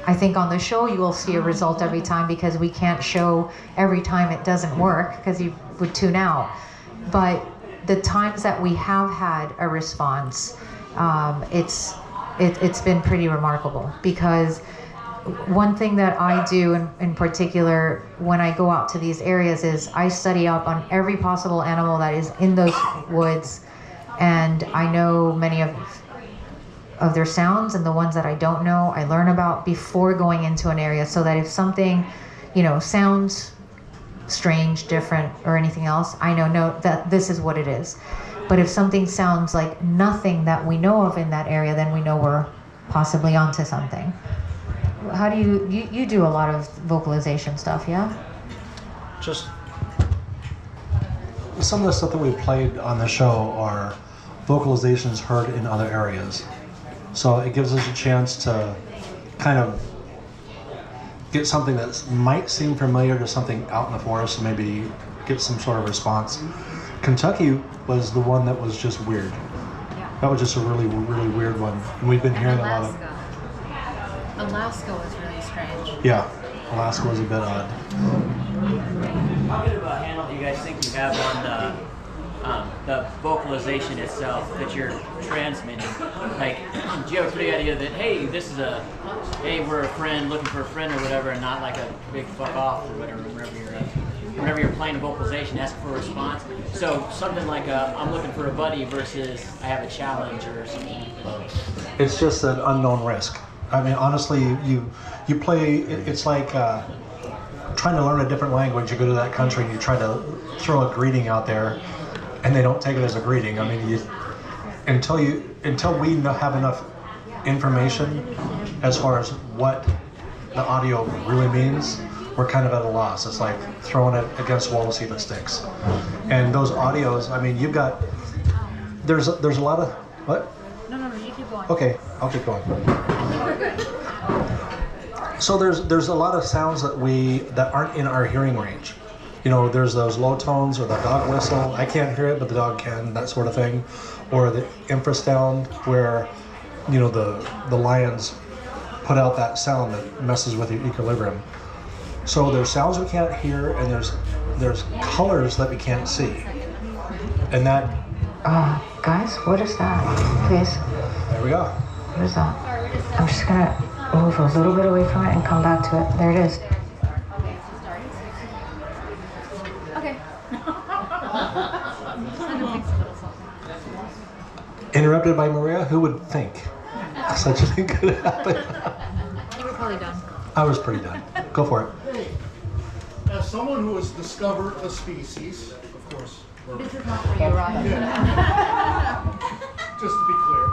I think on the show you will see a result every time, because we can't show every time it doesn't work, because you would tune out. But the times that we have had a response, it's been pretty remarkable, because one thing that I do in particular when I go out to these areas is I study up on every possible animal that is in those woods, and I know many of their sounds, and the ones that I don't know I learn about before going into an area, so that if something sounds strange, different, or anything else, I know that this is what it is. But if something sounds like nothing that we know of in that area, then we know we're possibly onto something. How do you do a lot of vocalization stuff, yeah? Just some of the stuff that we played on the show are vocalizations heard in other areas. So it gives us a chance to kind of get something that might seem familiar to something out in the forest, and maybe get some sort of response. Kentucky was the one that was just weird. Yeah. That was just a really, really weird one. And we've been hearing a lot of... Alaska was really strange. Yeah, Alaska was a bit odd. How good of a handle do you guys think you have on the vocalization itself that you're transmitting? Like, do you have a pretty idea that, hey, we're a friend looking for a friend or whatever, and not like a big fuck off or whatever, whenever you're playing a vocalization, asking for a response. So something like I'm looking for a buddy versus I have a challenge or something. It's just an unknown risk. I mean, honestly, you play, it's like trying to learn a different language. You go to that country and you try to throw a greeting out there, and they don't take it as a greeting. I mean, until we have enough information as far as what the audio really means, we're kind of at a loss. It's like throwing it against a wall to see if it sticks. And those audios, I mean, there's a lot of, what? No, you keep going. Okay, I'll keep going. We're good. So there's a lot of sounds that aren't in our hearing range. There's those low tones, or the dog whistle. I can't hear it, but the dog can, that sort of thing. Or the infrasound, where, the lions put out that sound that messes with your equilibrium. So there's sounds we can't hear, and there's colors that we can't see. And that... Guys, what is that? Please. There we go. What is that? I'm just gonna move a little bit away from it and come back to it. There it is. Okay. Interrupted by Mireya? Who would think such a thing could happen? You were probably done. I was pretty done. Go for it. Hey, as someone who has discovered a species, of course. This is not for you, Robin. Yeah. Just to be clear,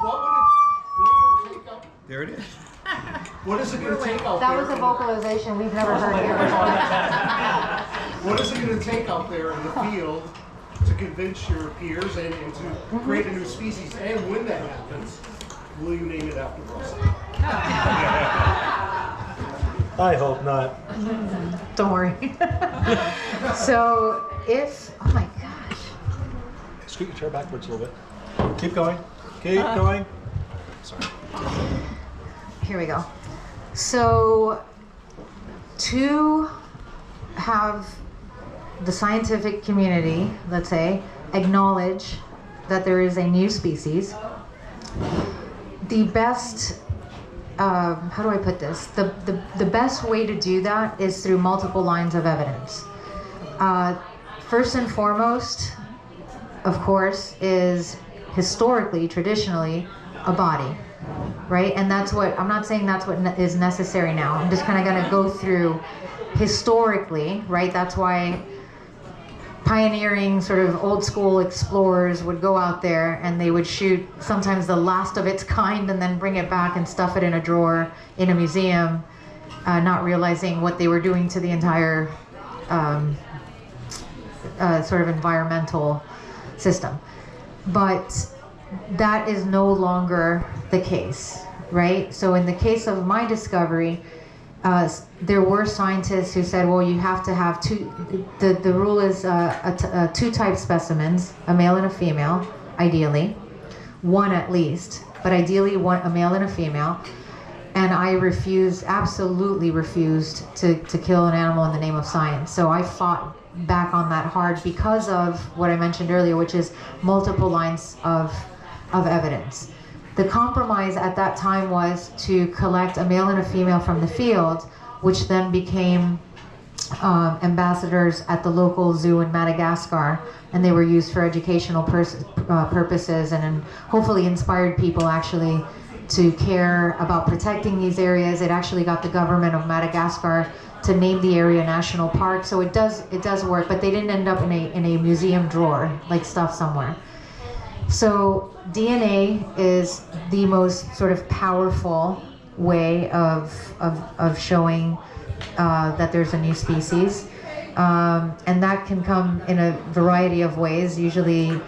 what would it take out? There it is. What is it going to take out That there? was a vocalization we've never heard here before. What is it going to take out there in the field to convince your peers and to create a new species? And when that happens, will you name it after Russell? I hope not. Don't worry. So oh my gosh. Scoot your chair backwards a little bit. Keep going. Keep going. Sorry. Here we go. So to have the scientific community, let's say, acknowledge that there is a new species, the best, how do I put this? The best way to do that is through multiple lines of evidence. First and foremost, of course, is historically, traditionally, a body, right? And I'm not saying that's what is necessary now. I'm just kind of going to go through historically, right? That's why pioneering sort of old school explorers would go out there and they would shoot sometimes the last of its kind and then bring it back and stuff it in a drawer in a museum, not realizing what they were doing to the entire sort of environmental system. But that is no longer the case, right? So in the case of my discovery, there were scientists who said, well, you have to have two, the rule is two type specimens, a male and a female, ideally, one at least, but ideally a male and a female. And I absolutely refused to kill an animal in the name of science. So I fought back on that hard because of what I mentioned earlier, which is multiple lines of evidence. The compromise at that time was to collect a male and a female from the field, which then became ambassadors at the local zoo in Madagascar, and they were used for educational purposes and hopefully inspired people actually to care about protecting these areas. It actually got the government of Madagascar to name the area national park, so it does work, but they didn't end up in a museum drawer like stuff somewhere. So DNA is the most sort of powerful way of showing that there's a new species, and that can come in a variety of ways. Usually,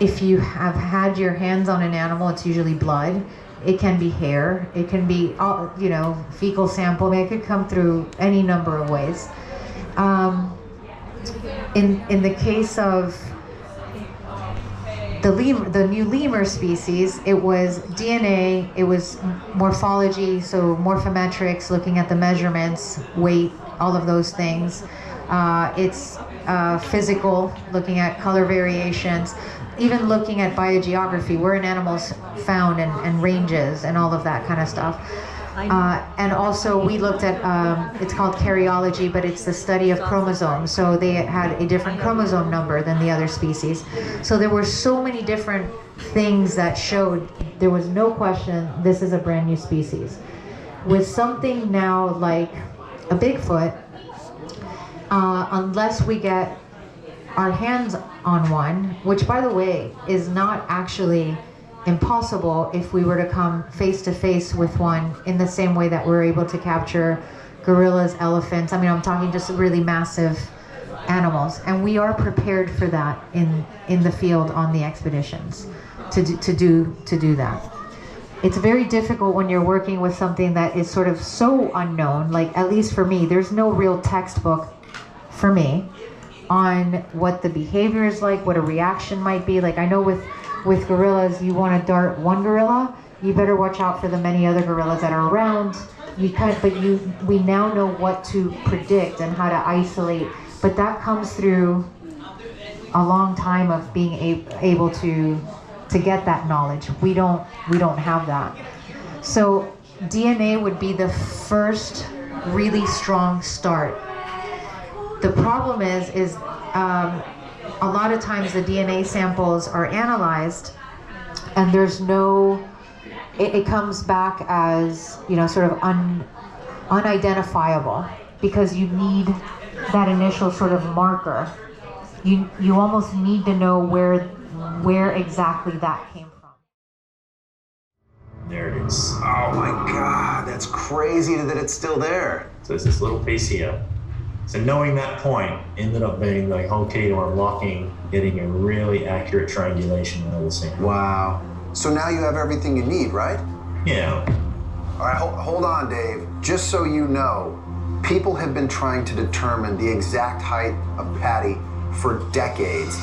if you have had your hands on an animal, it's usually blood. It can be hair. It can be, fecal sample. I mean, it could come through any number of ways. In the case of the new lemur species, it was DNA, it was morphology, so morphometrics, looking at the measurements, weight, all of those things. It's physical, looking at color variations, even looking at biogeography, where an animal's found and ranges and all of that kind of stuff. And also we looked at, it's called karyology, but it's the study of chromosomes. So they had a different chromosome number than the other species. So there were so many different things that showed there was no question this is a brand new species. With something now like a Bigfoot, unless we get our hands on one, which by the way is not actually impossible if we were to come face to face with one in the same way that we're able to capture gorillas, elephants. I mean, I'm talking just really massive animals, and we are prepared for that in the field on the expeditions to do that. It's very difficult when you're working with something that is sort of so unknown. Like, at least for me, there's no real textbook for me on what the behavior is like, what a reaction might be. Like, I know with gorillas, you want to dart one gorilla, you better watch out for the many other gorillas that are around. We now know what to predict and how to isolate, but that comes through a long time of being able to get that knowledge. We don't have that. So DNA would be the first really strong start. The problem is a lot of times the DNA samples are analyzed and there's no, it comes back as, sort of unidentifiable, because you need that initial sort of marker. You almost need to know where exactly that came from. There it is. Oh my God, that's crazy that it's still there. So it's this little piece here. So knowing that point ended up being like okay to unlocking, getting a really accurate triangulation of noticing. Wow. So now you have everything you need, right? Yeah. All right, hold on, Dave. Just so you know, people have been trying to determine the exact height of Patty for decades.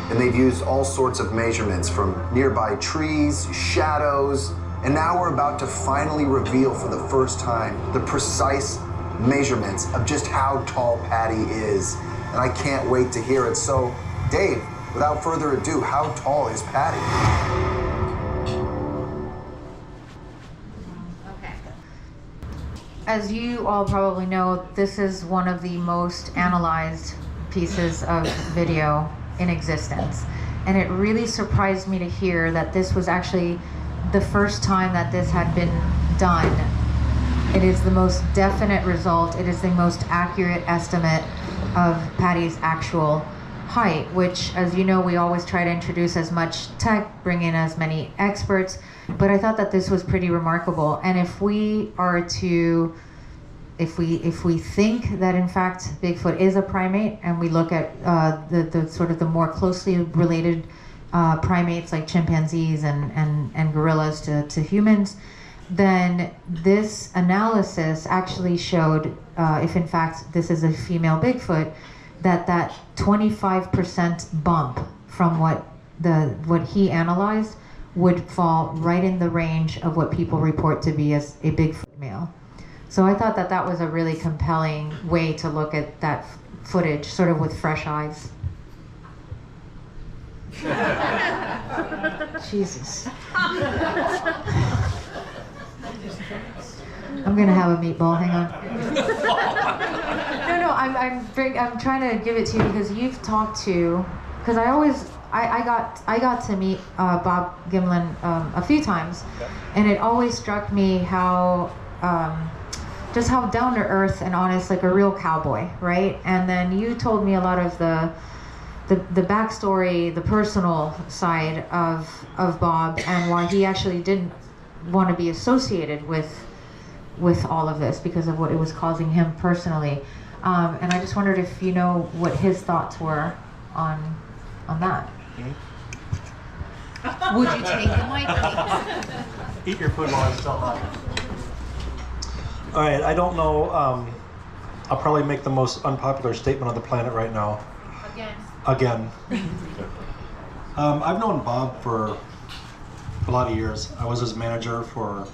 And they've used all sorts of measurements from nearby trees, shadows, and now we're about to finally reveal for the first time the precise measurements of just how tall Patty is. And I can't wait to hear it. So, Dave, without further ado, how tall is Patty? Okay. As you all probably know, this is one of the most analyzed pieces of video in existence. And it really surprised me to hear that this was actually the first time that this had been done. It is the most definite result. It is the most accurate estimate Patty's actual height, which, as you know, we always try to introduce as much tech, bring in as many experts, but I thought that this was pretty remarkable. And if we think that in fact Bigfoot is a primate, and we look at the sort of the more closely related primates like chimpanzees and gorillas to humans, then this analysis actually showed, if in fact this is a female Bigfoot, that 25% bump from what he analyzed would fall right in the range of what people report to be as a Bigfoot male. So I thought that was a really compelling way to look at that footage, sort of with fresh eyes. Jesus. I'm gonna have a meatball. Hang on. No. I'm trying to give it to you because you've talked to. Because I got to meet Bob Gimlin a few times, and it always struck me how just how down to earth and honest, like a real cowboy, right? And then you told me a lot of the backstory, the personal side of Bob, and why he actually didn't want to be associated with all of this because of what it was causing him personally. And I just wondered if you know what his thoughts were on that. Mm-hmm. Would you take the mic? Eat your food while it's still hot. All right, I don't know. I'll probably make the most unpopular statement on the planet right now. Again. I've known Bob for a lot of years. I was his manager for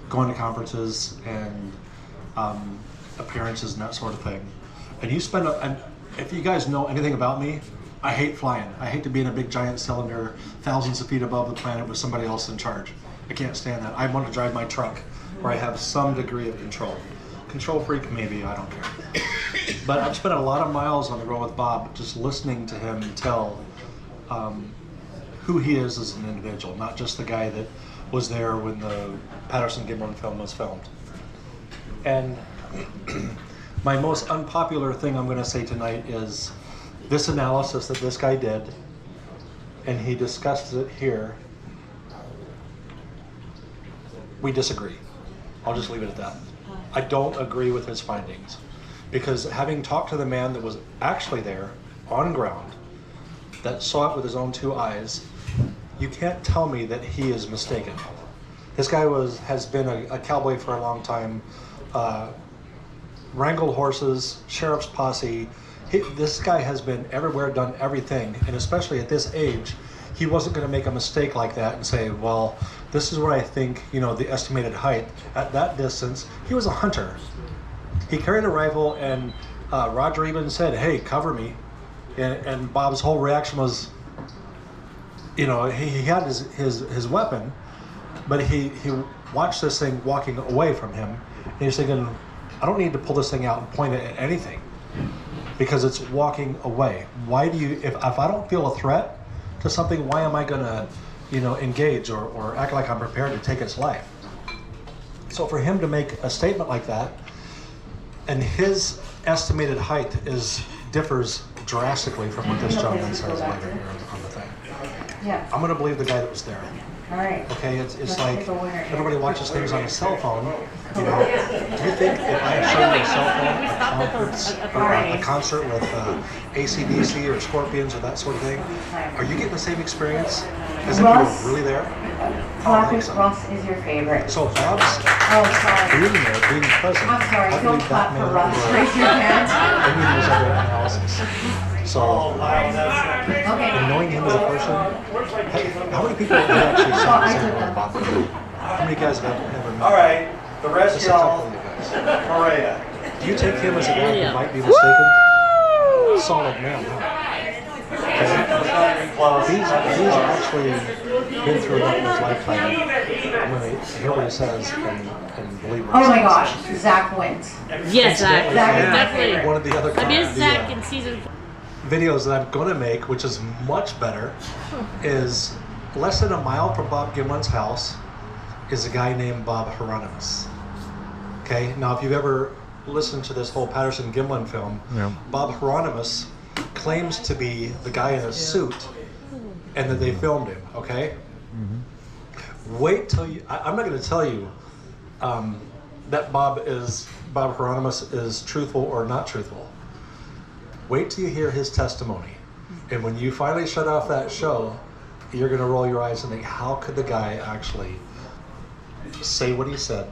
going to conferences and appearances and that sort of thing. And you spend, and if you guys know anything about me, I hate flying. I hate to be in a big giant cylinder thousands of feet above the planet with somebody else in charge. I can't stand that. I want to drive my truck where I have some degree of control. Control freak, maybe, I don't care. But I've spent a lot of miles on the road with Bob just listening to him tell who he is as an individual, not just the guy that was there when the Patterson-Gimlin film was filmed. And my most unpopular thing I'm going to say tonight is this analysis that this guy did, and he discussed it here. We disagree. I'll just leave it at that. I don't agree with his findings, because having talked to the man that was actually there on ground, that saw it with his own two eyes, you can't tell me that he is mistaken. This guy has been a cowboy for a long time, wrangled horses, sheriff's posse. This guy has been everywhere, done everything, and especially at this age, he wasn't going to make a mistake like that and say, well, this is what I think, the estimated height. At that distance, he was a hunter. He carried a rifle, and Roger even said, hey, cover me. And Bob's whole reaction was, he had his weapon, but he watched this thing walking away from him, and he's thinking, I don't need to pull this thing out and point it at anything, because it's walking away. Why do you, if I don't feel a threat to something, why am I gonna, engage or act like I'm prepared to take its life? So for him to make a statement like that, and his estimated height differs drastically from what this gentleman says later here on the thing. Yeah. I'm gonna believe the guy that was there. All right. Okay, it's like everybody watches things on a cell phone. Do you think if I showed you a cell phone, a conference, or a concert with AC/DC or Scorpions or that sort of thing, are you getting the same experience as if you were really there? Ross is your favorite. So Bob's being there, being present, I'm sorry, I don't believe clap that for man Ross. Raise your hand. I need his other analysis. So, and knowing him as a person, how many people have actually said the same about Bob? How many guys have ever met? All right, the rest y'all. Mireya. Do you take him as a guy who might be mistaken? Solid man, huh? He's actually been through enough in his lifetime when they hear what he says and believe what he says. Oh my gosh, Zach wins. Yes, Zach. Definitely. One of the other I miss Zach in season 4. Videos that I'm going to make, which is much better, is less than a mile from Bob Gimlin's house is a guy named Bob Hieronymus. Okay, now if you've ever listen to this whole Patterson Gimlin film, Bob Hieronymus claims to be the guy in a suit and that they filmed him, okay? Wait till you, I'm not going to tell you that Bob Hieronymus is truthful or not truthful. Wait till you hear his testimony. And when you finally shut off that show, you're going to roll your eyes and think, how could the guy actually say what he said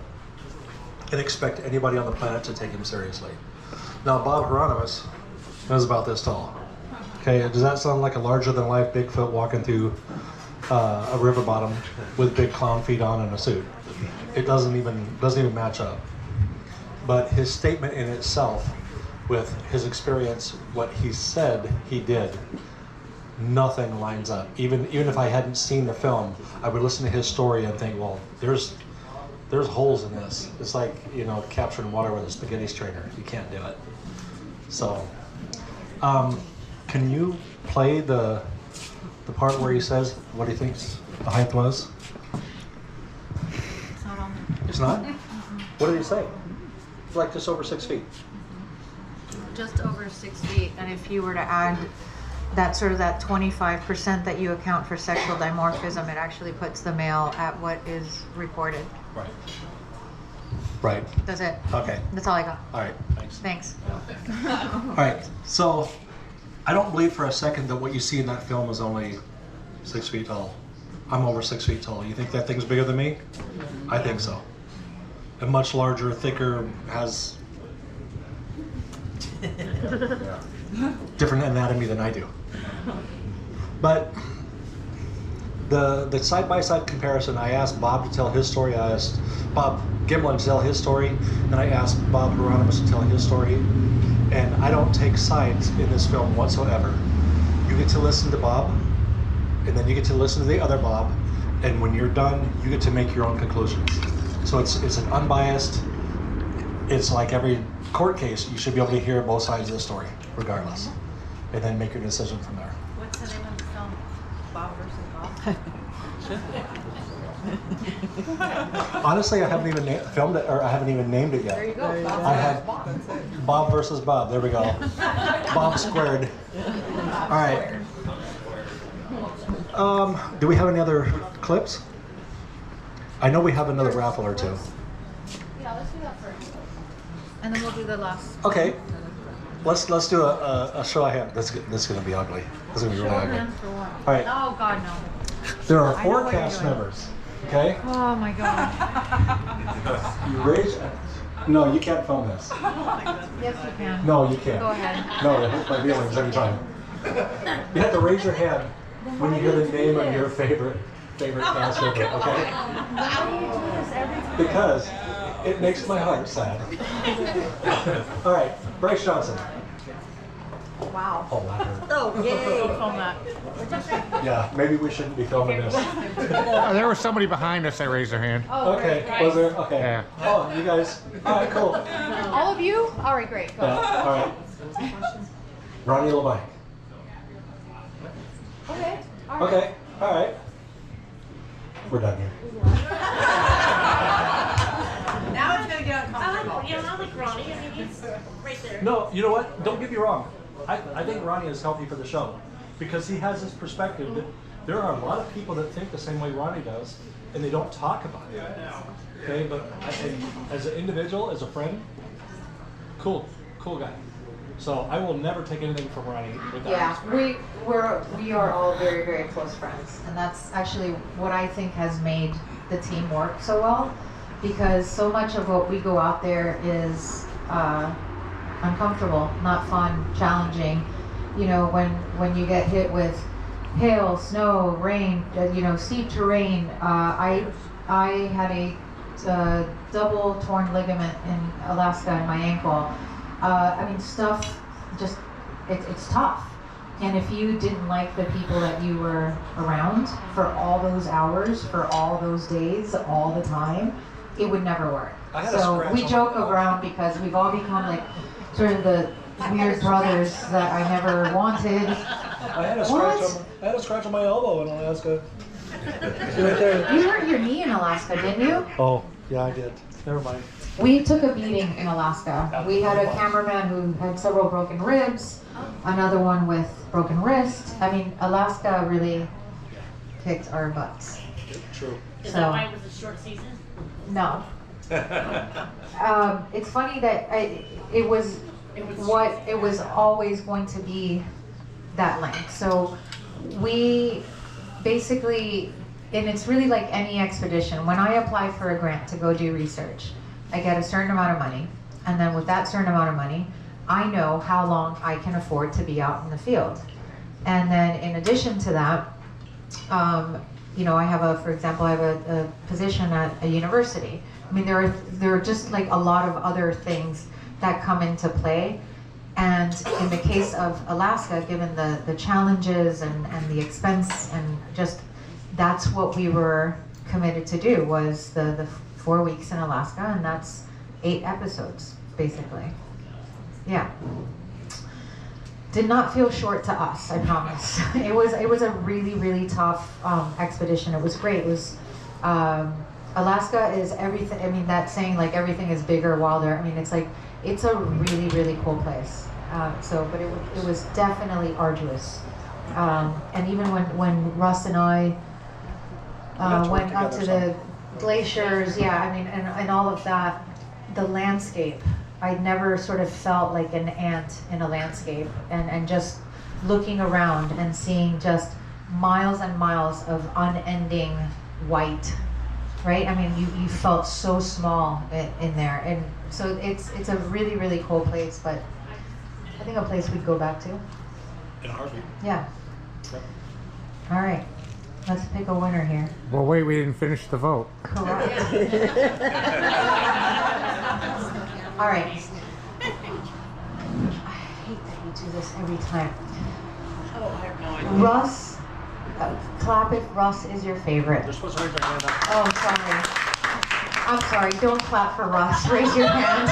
and expect anybody on the planet to take him seriously? Now, Bob Hieronymus is about this tall. Okay, does that sound like a larger-than-life Bigfoot walking through a river bottom with big clown feet on and a suit? It doesn't even match up. But his statement in itself, with his experience, what he said he did, nothing lines up. Even if I hadn't seen the film, I would listen to his story and think, well, there's holes in this. It's like, you know, capturing water with a spaghetti strainer. You can't do it. So, can you play the part where he says what he thinks the height was? It's not on there. It's not? What did he say? It's like just over 6 feet. Just over 6 feet, and if you were to add that 25% that you account for sexual dimorphism, it actually puts the male at what is reported. Right. Right. That's it. Okay. That's all I got. All right. Thanks. Thanks. All right. So, I don't believe for a second that what you see in that film is only 6 feet tall. I'm over 6 feet tall. You think that thing's bigger than me? I think so. And much larger, thicker, has different anatomy than I do. But the side-by-side comparison, I asked Bob to tell his story, I asked Bob Gimlin to tell his story, and I asked Bob Hieronymus to tell his story, and I don't take sides in this film whatsoever. You get to listen to Bob, and then you get to listen to the other Bob, and when you're done, you get to make your own conclusions. So it's an unbiased, it's like every court case, you should be able to hear both sides of the story, regardless, and then make your decision from there. What's the name of the film? Bob versus Bob? Honestly, I haven't even filmed it, or I haven't even named it yet. There you go. I have Bob versus Bob. There we go. Bob squared. All right. Do we have any other clips? I know we have another raffle or two. Yeah, let's do that first. And then we'll do the last. Okay. Let's do a show of hands. This is going to be ugly. This is going to be really ugly. All right. Oh God, no. There are I know what 4 you're cast doing. members. Okay. Oh my God. You raise. No, you can't film this. Yes, you can. No, you can't. Go ahead. No, it hurts my feelings every time. You have to raise your hand when you hear the name of your favorite cast member. Okay. Why do you do this every time? Because it makes my heart sad. All right, Bryce Johnson. Wow. Oh, that hurt. Oh, yay. Film that. Yeah, maybe we shouldn't be filming this. Oh, there was somebody behind us that raised their hand. Oh, Okay, great. was there? Okay. Yeah. Oh, you guys. All right, cool. All of you? All right, great. Go. Yeah, all right. Ronnie Levine. Okay. All right. Okay, all right. We're done here. Now it's gonna get uncomfortable. Yeah, I like Ronnie. I mean, he's right there. No, you know what? Don't get me wrong. I think Ronnie is healthy for the show because he has this perspective that there are a lot of people that think the same way Ronnie does and they don't talk about it. Okay, but I think as an individual, as a friend, cool guy. So I will never take anything from Ronnie without Yeah, we are all very, very close friends, and that's actually what I think has made the team work so well, because so much of what we go out there is uncomfortable, not fun, challenging. You know, when you get hit with hail, snow, rain, steep terrain. I had a double torn ligament in Alaska in my ankle. I mean, stuff just, it's tough. And if you didn't like the people that you were around for all those hours, for all those days, all the time, it would never work. So we joke around because we've all become like sort of the weird brothers that I never wanted. I had a scratch on my elbow in Alaska. You hurt your knee in Alaska, didn't you? Oh, yeah, I did. Never mind. We took a beating in Alaska. We had a cameraman who had several broken ribs, another one with broken wrist. I mean, Alaska really kicked our butts. True. Is that why it was a short season? No. It's funny that it was always going to be that length. So we basically, and it's really like any expedition. When I apply for a grant to go do research, I get a certain amount of money, and then with that certain amount of money, I know how long I can afford to be out in the field. And then in addition to that, you know, for example, I have a position at a university. I mean, there are just like a lot of other things that come into play. And in the case of Alaska, given the challenges and the expense and just, that's what we were committed to do, was the 4 weeks in Alaska, and that's 8 episodes, basically. Yeah. Did not feel short to us, I promise. It was a really, really tough expedition. It was great. It was, Alaska is everything. I mean, that saying, like, everything is bigger, wilder. I mean, it's like, it's a really, really cool place. But it was definitely arduous. And even when Russ and I went up to the glaciers, yeah, I mean, and all of that, the landscape, I'd never sort of felt like an ant in a landscape, and just looking around and seeing just miles and miles of unending white, right? I mean, you felt so small in there, and so it's a really, really cool place, but I think a place we'd go back to. In a heartbeat. Yeah. Yep. All right. Let's pick a winner here. Well, wait, we didn't finish the vote. Correct. All right. I hate that you do this every time. Oh, I have no idea. Russ, clap if Russ is your favorite. You're supposed to raise your hand up. Oh, sorry. I'm sorry. Don't clap for Russ. Raise your hand.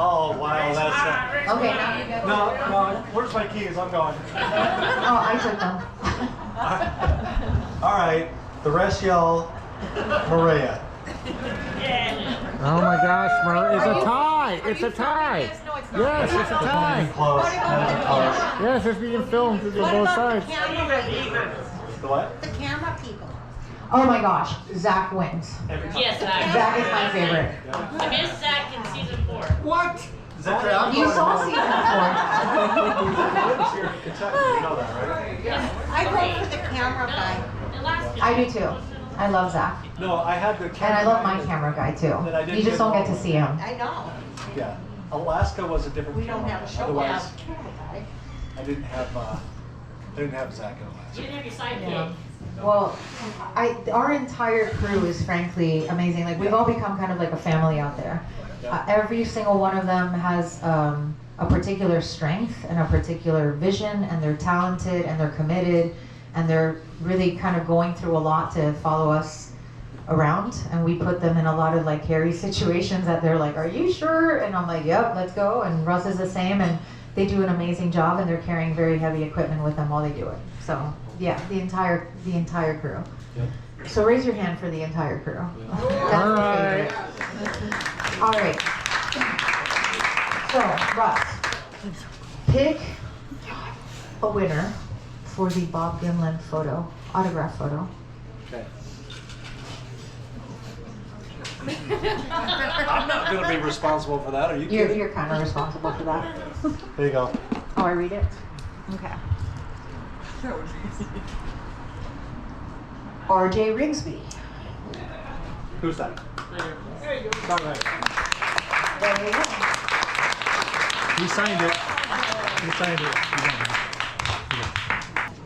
Oh, wow, that's Okay, now you go. No, where's my keys? I'm going. Oh, I took them. All right, the rest yell, Mireya. Oh my gosh, it's a tie! It's a tie! Yes, it's a tie! Close. Yes, it's being filmed on both sides. The what? The camera people. Oh my gosh, Zach wins. Yes, Zach. Zach is my favorite. I missed Zach in season 4. What? Zach? You saw season 4. You're in Kentucky, you know that, right? Yeah. I vote for the camera guy. Alaska. I do too. I love Zach. No, I had the And camera. I love my camera guy too. You just don't get to see him. I know. Yeah. Alaska was a different We don't camera. have a show. Otherwise, camera guy. I didn't have Zach in Alaska. You didn't have your sidekick. Yeah. Well, our entire crew is frankly amazing. Like, we've all become kind of like a family out there. Every single one of them has a particular strength and a particular vision, and they're talented and they're committed, and they're really kind of going through a lot to follow us around. And we put them in a lot of like hairy situations that they're like, "Are you sure?" And I'm like, "Yep, let's go." And Russ is the same, and they do an amazing job, and they're carrying very heavy equipment with them while they do it. So yeah, the entire crew. Yep. So raise your hand for the entire crew. That's All my right. favorite. All right. So Russ, pick a winner for the Bob Gimlin autograph photo. Okay. I'm not going to be responsible for that. Are you kidding? You're kind of responsible for that. There you go. Oh, I read it? Okay. RJ Rigsby. Who's that? There you go. Not right. There you go. He signed it.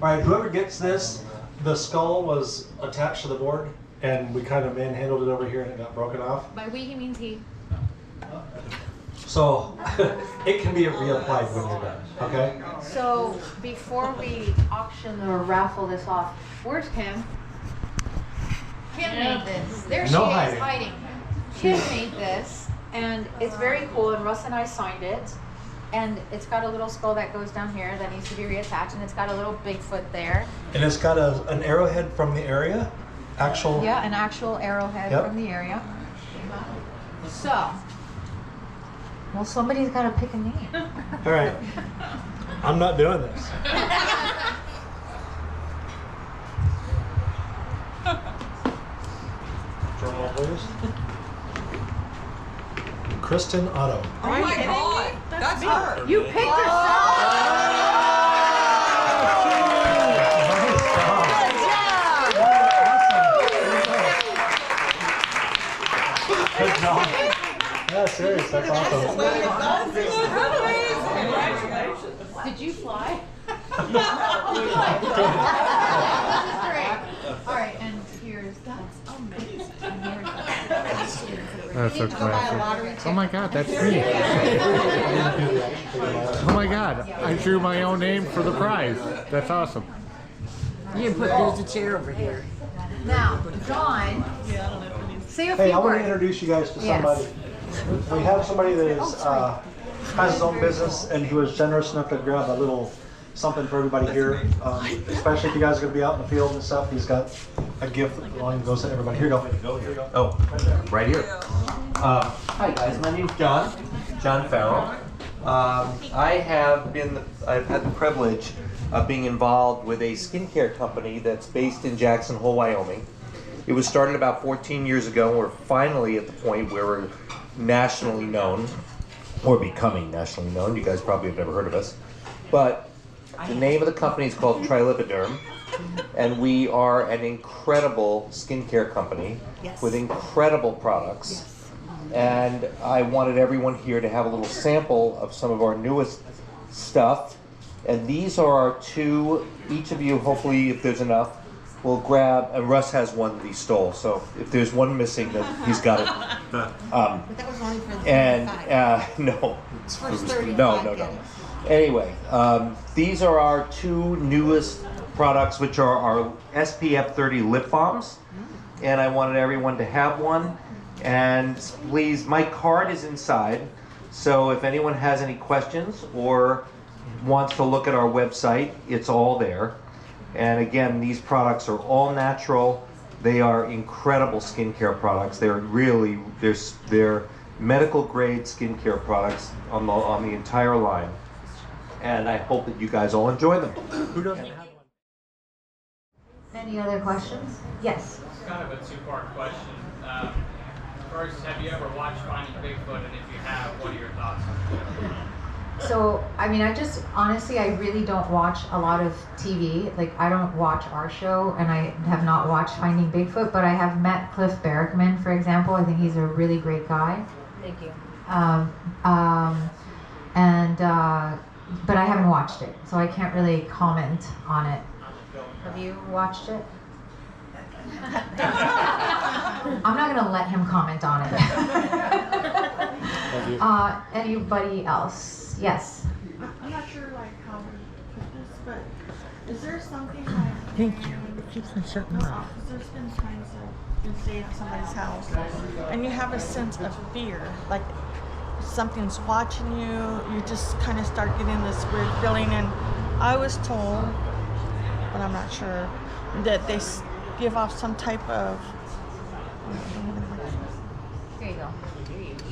All right, whoever gets this, the skull was attached to the board, and we kind of manhandled it over here, and it got broken off. By we, he means he. So it can be reapplied when you're done. Okay. So before we auction or raffle this off, where's Kim? Kim made this. There she No is hiding. hiding. Kim made this, and it's very cool. And Russ and I signed it. And it's got a little skull that goes down here that needs to be reattached, and it's got a little Bigfoot there. And it's got an arrowhead from the area, actual. Yeah, an actual arrowhead Yep. from the area. So, well, somebody's got to pick a name. All right. I'm not doing this. Drum roll, please. Kristen Otto. Oh my God. That's her. You picked yourself. Good job. Yeah, serious. That's awesome. Did you fly? All right, and here's that's amazing. That's so classic. Oh my God, that's me. Oh my God, I drew my own name for the prize. That's awesome. There's a chair over here. Now, John, say a few Hey, I want words. to introduce you guys to Yes. somebody. We have somebody that is, has his own business, and he was generous enough to grab a little something for everybody here. Especially if you guys are going to be out in the field and stuff. He's got a gift that goes to everybody. Here you go. Here you go. Oh, right here. Hi guys, my name's John Farrell. I've had the privilege of being involved with a skincare company that's based in Jackson Hole, Wyoming. It was started about 14 years ago, and we're finally at the point where we're nationally known, or becoming nationally known. You guys probably have never heard of us. But the name of the company is called Trilipiderm, and we are an incredible skincare company with incredible products. And I wanted everyone here to have a little sample of some of our newest stuff. And these are our two, each of you, hopefully, if there's enough, will grab, and Russ has one that he stole, so if there's one missing, then he's got it. But that was only for the And, 35. no. First 35, No. Anyway, these are our two newest products, which are our SPF 30 lip balms. And I wanted everyone to have one. And please, my card is inside, so if anyone has any questions or wants to look at our website, it's all there. And again, these products are all natural. They are incredible skincare products. They're really, they're medical grade skincare products on the entire line. And I hope that you guys all enjoy them. Who doesn't have one? Any other questions? Yes. It's kind of a two-part question. First, have you ever watched Finding Bigfoot? And if you have, what are your thoughts on it? So, I mean, honestly, I really don't watch a lot of TV. Like, I don't watch our show, and I have not watched Finding Bigfoot, but I have met Cliff Barrickman, for example. I think he's a really great guy. Thank you. But I haven't watched it, so I can't really comment on it. Have you watched it? I'm not going to let him comment on it. Anybody else? Yes. I'm not sure like how to put this, but is there something like Thank you. It keeps on shutting off. there's been times that you stay at somebody's house and you have a sense of fear, like something's watching you, you just kind of start getting this weird feeling. And I was told, but I'm not sure, that they give off some type of Here you go.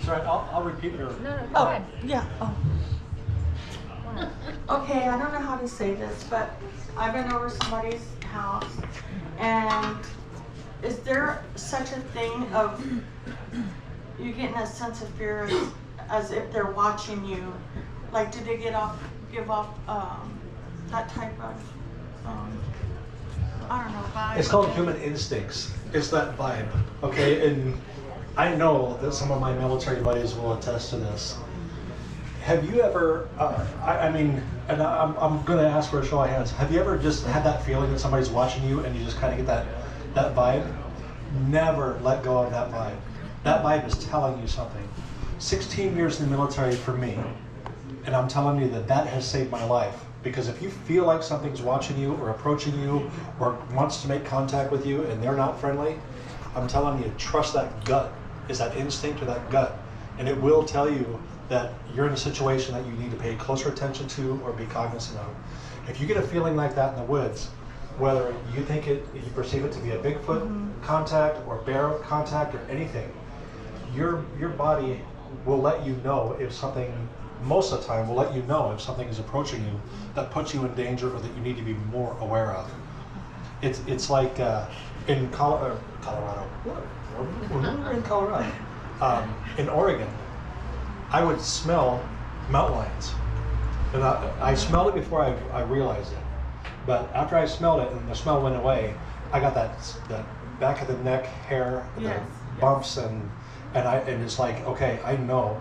Sorry, I'll repeat your... No, go ahead. Yeah. Oh. Okay, I don't know how to say this, but I've been over somebody's house, and is there such a thing of you getting a sense of fear as if they're watching you? Like, do they give off that type of I don't know, vibe? It's called human instincts. It's that vibe, okay? And I know that some of my military buddies will attest to this. Have you ever, I'm going to ask for a show of hands. Have you ever just had that feeling that somebody's watching you and you just kind of get that vibe? Never let go of that vibe. That vibe is telling you something. 16 years in the military for me, and I'm telling you that has saved my life. Because if you feel like something's watching you or approaching you or wants to make contact with you and they're not friendly, I'm telling you, trust that gut. Is that instinct or that gut? And it will tell you that you're in a situation that you need to pay closer attention to or be cognizant of. If you get a feeling like that in the woods, whether you think you perceive it to be a Bigfoot contact or bear contact or anything, your body will let you know if something, most of the time will let you know if something is approaching you that puts you in danger or that you need to be more aware of. It's like in Colorado. When we were in Colorado, in Oregon, I would smell mountain lions. And I smelled it before I realized it. But after I smelled it and the smell went away, I got that back of the neck hair, the bumps, and it's like, okay, I know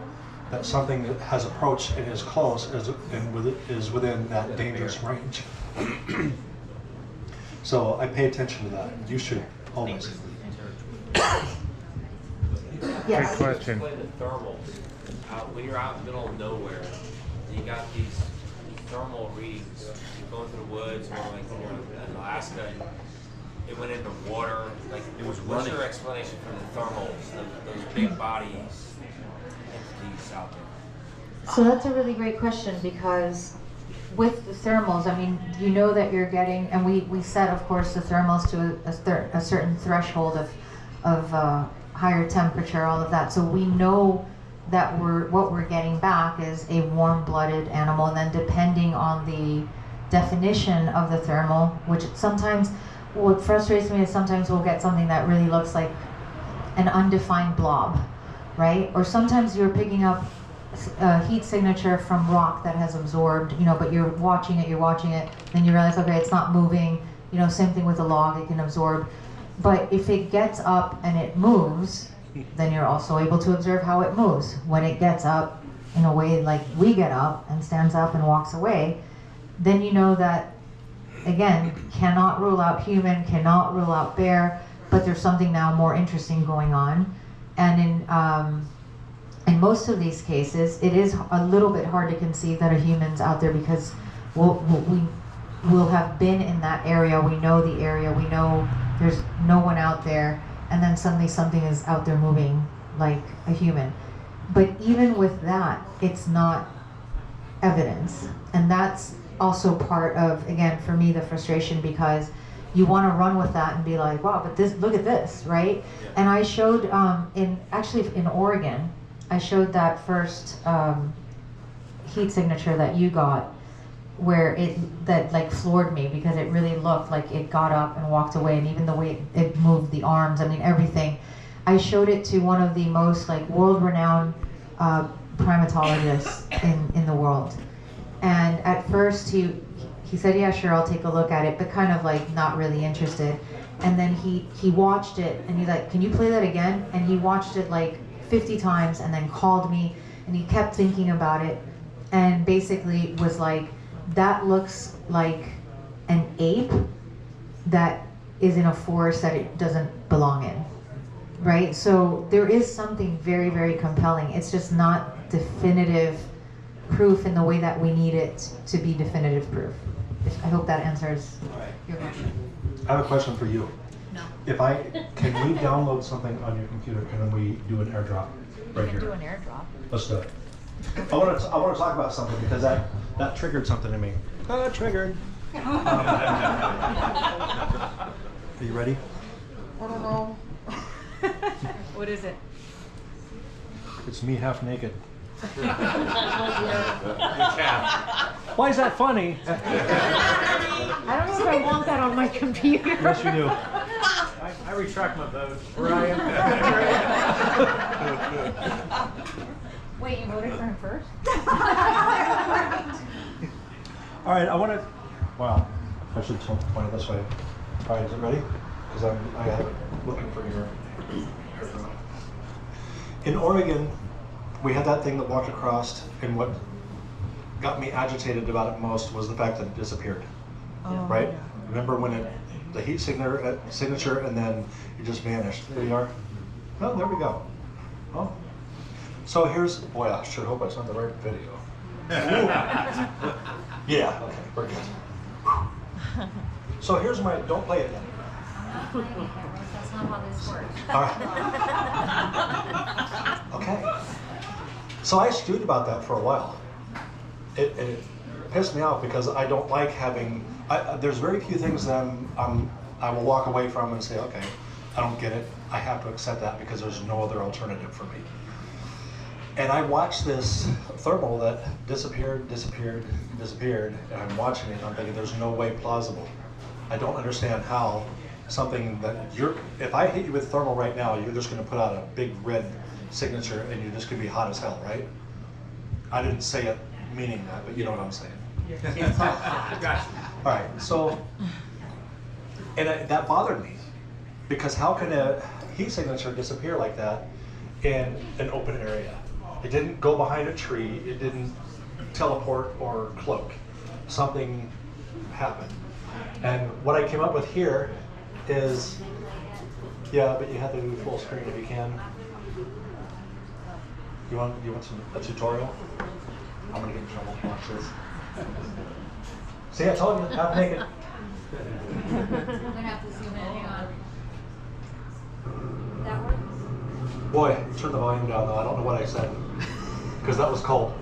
that something that has approached and is close is within that dangerous range. So I pay attention to that. You should always. Yes. Good question. Explain the thermals. When you're out in the middle of nowhere, you got these thermal readings. You're going through the woods, or like when you're in Alaska, and it went into water. Like, what's your explanation for the thermals, those big bodies, entities out there? So that's a really great question, because with the thermals, I mean, you know that you're getting, and we set, of course, the thermals to a certain threshold of higher temperature, all of that. So we know that what we're getting back is a warm-blooded animal, and then depending on the definition of the thermal, which sometimes, what frustrates me is sometimes we'll get something that really looks like an undefined blob, right? Or sometimes you're picking up a heat signature from rock that has absorbed, but you're watching it, then you realize, okay, it's not moving, same thing with a log, it can absorb. But if it gets up and it moves, then you're also able to observe how it moves. When it gets up in a way like we get up and stands up and walks away, then you know that, again, cannot rule out human, cannot rule out bear, but there's something now more interesting going on. And in most of these cases, it is a little bit hard to conceive that a human's out there, because we will have been in that area, we know the area, we know there's no one out there, and then suddenly something is out there moving like a human. But even with that, it's not evidence. And that's also part of, again, for me, the frustration, because you want to run with that and be like, wow, but look at this, right? Yeah. And I showed, in Oregon, I showed that first heat signature that you got, where that like floored me, because it really looked like it got up and walked away, and even the way it moved the arms, I mean, everything. I showed it to one of the most like world-renowned primatologists in the world, and at first he said, yeah, sure, I'll take a look at it, but kind of like not really interested. And then he watched it, and he's like, can you play that again? And he watched it like 50 times, and then called me, and he kept thinking about it, and basically was like, that looks like an ape that is in a forest that it doesn't belong in, right? So there is something very, very compelling. It's just not definitive proof in the way that we need it to be definitive proof. I hope that answers your question. I have a question for you. No. Can we download something on your computer and then we do an airdrop right here? Do an airdrop. Let's do it. I want to talk about something, because that triggered something in me. Triggered. Are you ready? I don't know. What is it? It's me half naked. Good Why is that funny? I don't know if I want that on my computer. Yes, you do. I retract my vote. Ryan. Wait, you voted for him first? All right, wow, I should point it this way. All right, is it ready? Because I have it looking for your airdrop. In Oregon, we had that thing that walked across, and what got me agitated about it most was the fact that it disappeared. Oh, right? yeah. Remember when the heat signature, and then it just vanished. There you are. Oh, there we go. Oh. So boy, I sure hope it's not the right video. Yeah, okay, we're good. So here's don't play it yet. That's not how this works. All right. Okay. So I stewed about that for a while. It pissed me off, because I don't like having, there's very few things that I will walk away from and say, okay, I don't get it. I have to accept that because there's no other alternative for me. And I watched this thermal that disappeared, and I'm watching it and I'm thinking there's no way plausible. I don't understand how something that if I hit you with thermal right now, you're just gonna put out a big red signature and you're just gonna be hot as hell, right? I didn't say it meaning that, but you know what I'm saying. All right, so, and that bothered me because how can a heat signature disappear like that in an open area? It didn't go behind a tree, it didn't teleport or cloak. Something happened. And what I came up with here is, yeah, but you have to do full screen if you can. You want a tutorial? I'm gonna get in trouble. Watch this. See, I told you how to make it. I'm gonna have to zoom in. Hang on. That works? Boy, turn the volume down though. I don't know what I said because that was cold.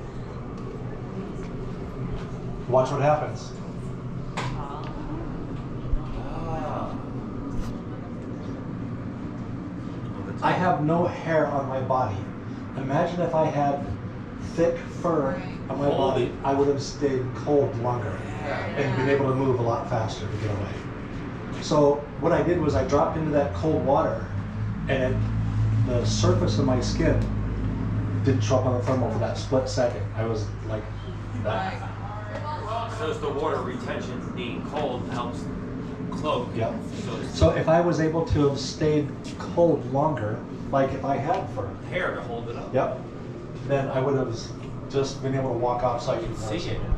Watch what happens. I have no hair on my body. Imagine if I had thick fur on my body, I would have stayed cold longer and been able to move a lot faster to get away. So what I did was I dropped into that cold water and the surface of my skin didn't show up on the thermal for that split second. I was like that. So it's the water retention being cold helps cloak. Yep. So if I was able to have stayed cold longer, like if I had fur, hair to hold it up. yep, then I would have just been able to walk off site. You can see it in the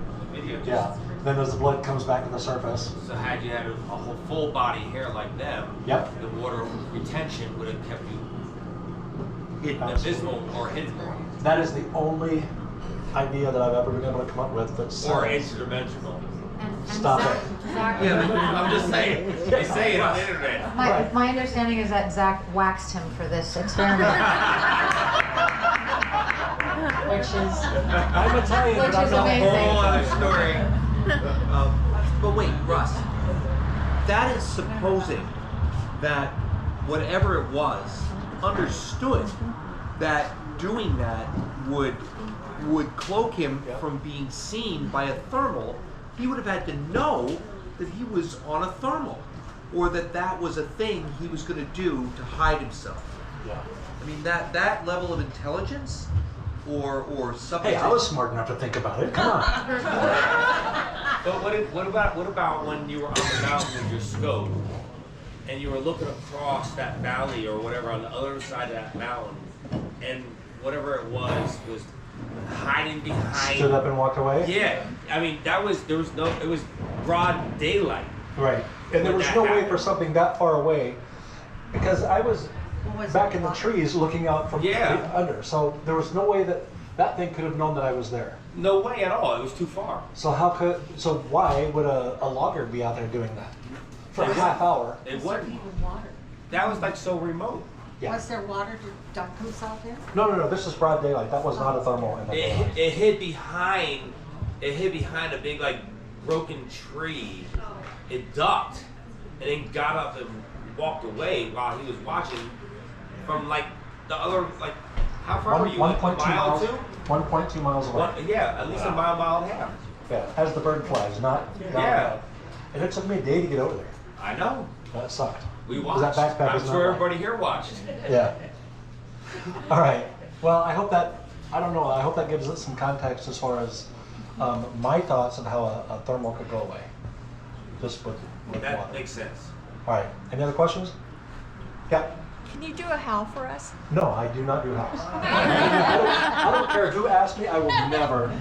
video. Yeah. Then as the blood comes back to the surface. So had you had a whole full body hair like them, yep, the water retention would have kept you hidden, absolutely, invisible or hidden. That is the only idea that I've ever been able to come up with that's Or interdimensional. Stop it. Yeah, I'm just saying. They say it on the internet. My understanding is that Zach waxed him for this experiment. Which is, I'm Italian, which but is I'm amazing. Whole other story. But wait, Russ, that is supposing that whatever it was understood that doing that would cloak him from being seen by a thermal. He would have had to know that he was on a thermal, or that was a thing he was going to do to hide himself. Yeah. I mean that level of intelligence, or something. Hey, I was smart enough to think about it. Come on. But what about when you were on the mountain with your scope and you were looking across that valley or whatever on the other side of that mountain, and whatever it was hiding behind. Stood up and walked away? Yeah, I mean it was broad daylight. Right, and there was no way for something that far away, because I was back in the trees looking out from under, so there was no way that thing could have known that I was there. No way at all, it was too far. So why would a logger be out there doing that for a half hour? It wasn't. That was like so remote. Yeah. Was there water to dump himself in? No, this is broad daylight. That was not a thermal in that daylight. It hid behind a big like broken tree. It ducked and then got up and walked away while he was watching from like the other, like how far were you? 1.2 mile miles. 1.2 miles away. Yeah, at least a mile and a half. Yeah, as the bird flies, not. And it took me a day to get over there. I know. That sucked. We watched. That backpack I'm sure everybody here watched. Yeah. All right. Well, I hope that gives it some context as far as my thoughts on how a thermal could go away. Just with that water. makes sense. All right. Any other questions? Yeah. Can you do a howl for us? No, I do not do howls. I don't care who asks me. I will never,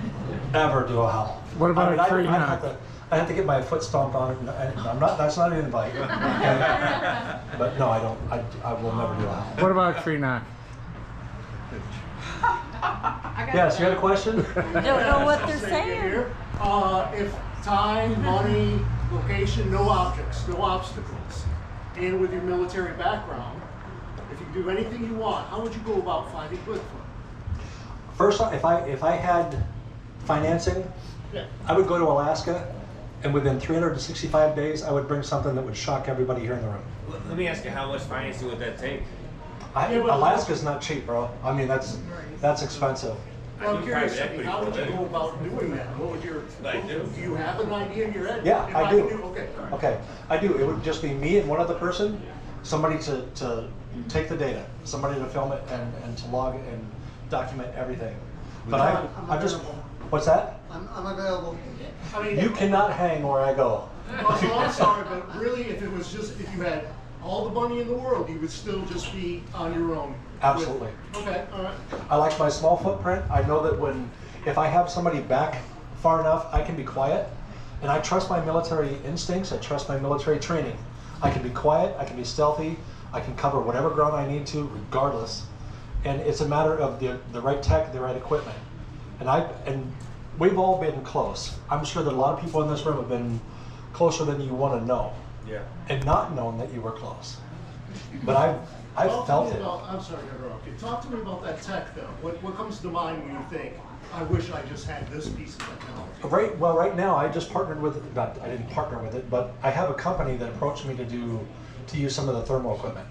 ever do a howl. What about a tree knock? I have to get my foot stomped on it. And I'm not. That's not an invite. Okay? But no, I don't. I will never do a howl. What about a tree knock? Yes, you had a question? Don't know what they're saying. Here. If time, money, location, no objects, no obstacles, and with your military background, if you could do anything you want, how would you go about finding Bigfoot? First, if I had financing, I would go to Alaska and within 365 days, I would bring something that would shock everybody here in the room. Let me ask you, how much financing would that take? Alaska's not cheap, bro. I mean, that's expensive. Well, I'm curious, how would you go about doing that? What would your, do you have an idea in your head? Yeah, If I do. Okay. Okay, I do. It would just be me and one other person, somebody to take the data, somebody to film it and to log it and document everything. But I just, what's that? I'm available. I mean, You cannot hang where I go. Also, I'm sorry, but really, if it was just, if you had all the money in the world, you would still just be on your own. Absolutely. Okay, all right. I like my small footprint. I know that if I have somebody back far enough, I can be quiet. And I trust my military instincts. I trust my military training. I can be quiet. I can be stealthy. I can cover whatever ground I need to, regardless. And it's a matter of the right tech, the right equipment. And we've all been close. I'm sure that a lot of people in this room have been closer than you want to know. Yeah. And not known that you were close. But I've felt it. I'm sorry to interrupt you. Talk to me about that tech, though. What comes to mind when you think, I wish I just had this piece of technology? Right now, I just partnered with, I didn't partner with it, but I have a company that approached me to use some of the thermal equipment.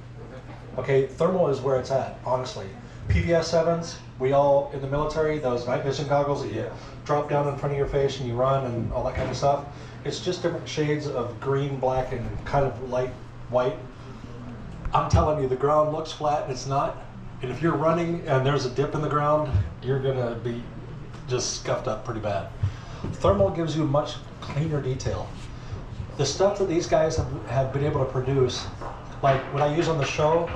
Okay, thermal is where it's at, honestly. PVS 7s, we all, in the military, those night vision goggles that you drop down in front of your face and you run and all that kind of stuff. It's just different shades of green, black, and kind of light white. I'm telling you, the ground looks flat and it's not. And if you're running and there's a dip in the ground, you're gonna be just scuffed up pretty bad. Thermal gives you much cleaner detail. The stuff that these guys have been able to produce, like what I use on the show,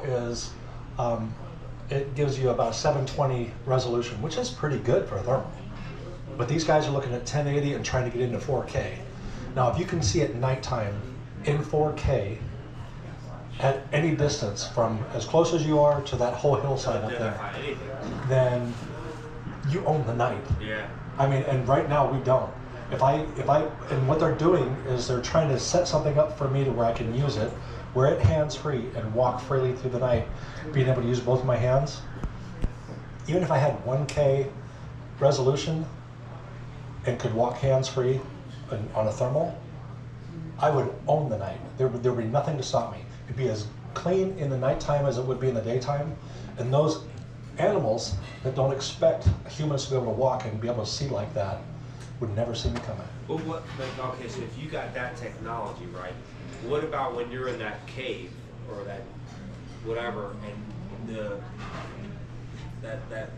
is it gives you about 720 resolution, which is pretty good for a thermal. But these guys are looking at 1080 and trying to get into 4K. Now, if you can see at nighttime in 4K at any distance from as close as you are to that whole hillside up there, then you own the night. Yeah. I mean, and right now we don't. And what they're doing is they're trying to set something up for me to where I can use it, wear it hands-free and walk freely through the night, being able to use both of my hands. Even if I had 1K resolution and could walk hands-free on a thermal, I would own the night. There would be nothing to stop me. It'd be as clean in the nighttime as it would be in the daytime. And those animals that don't expect humans to be able to walk and be able to see like that would never see me coming. Well, okay, so if you got that technology, right, what about when you're in that cave or that whatever, and that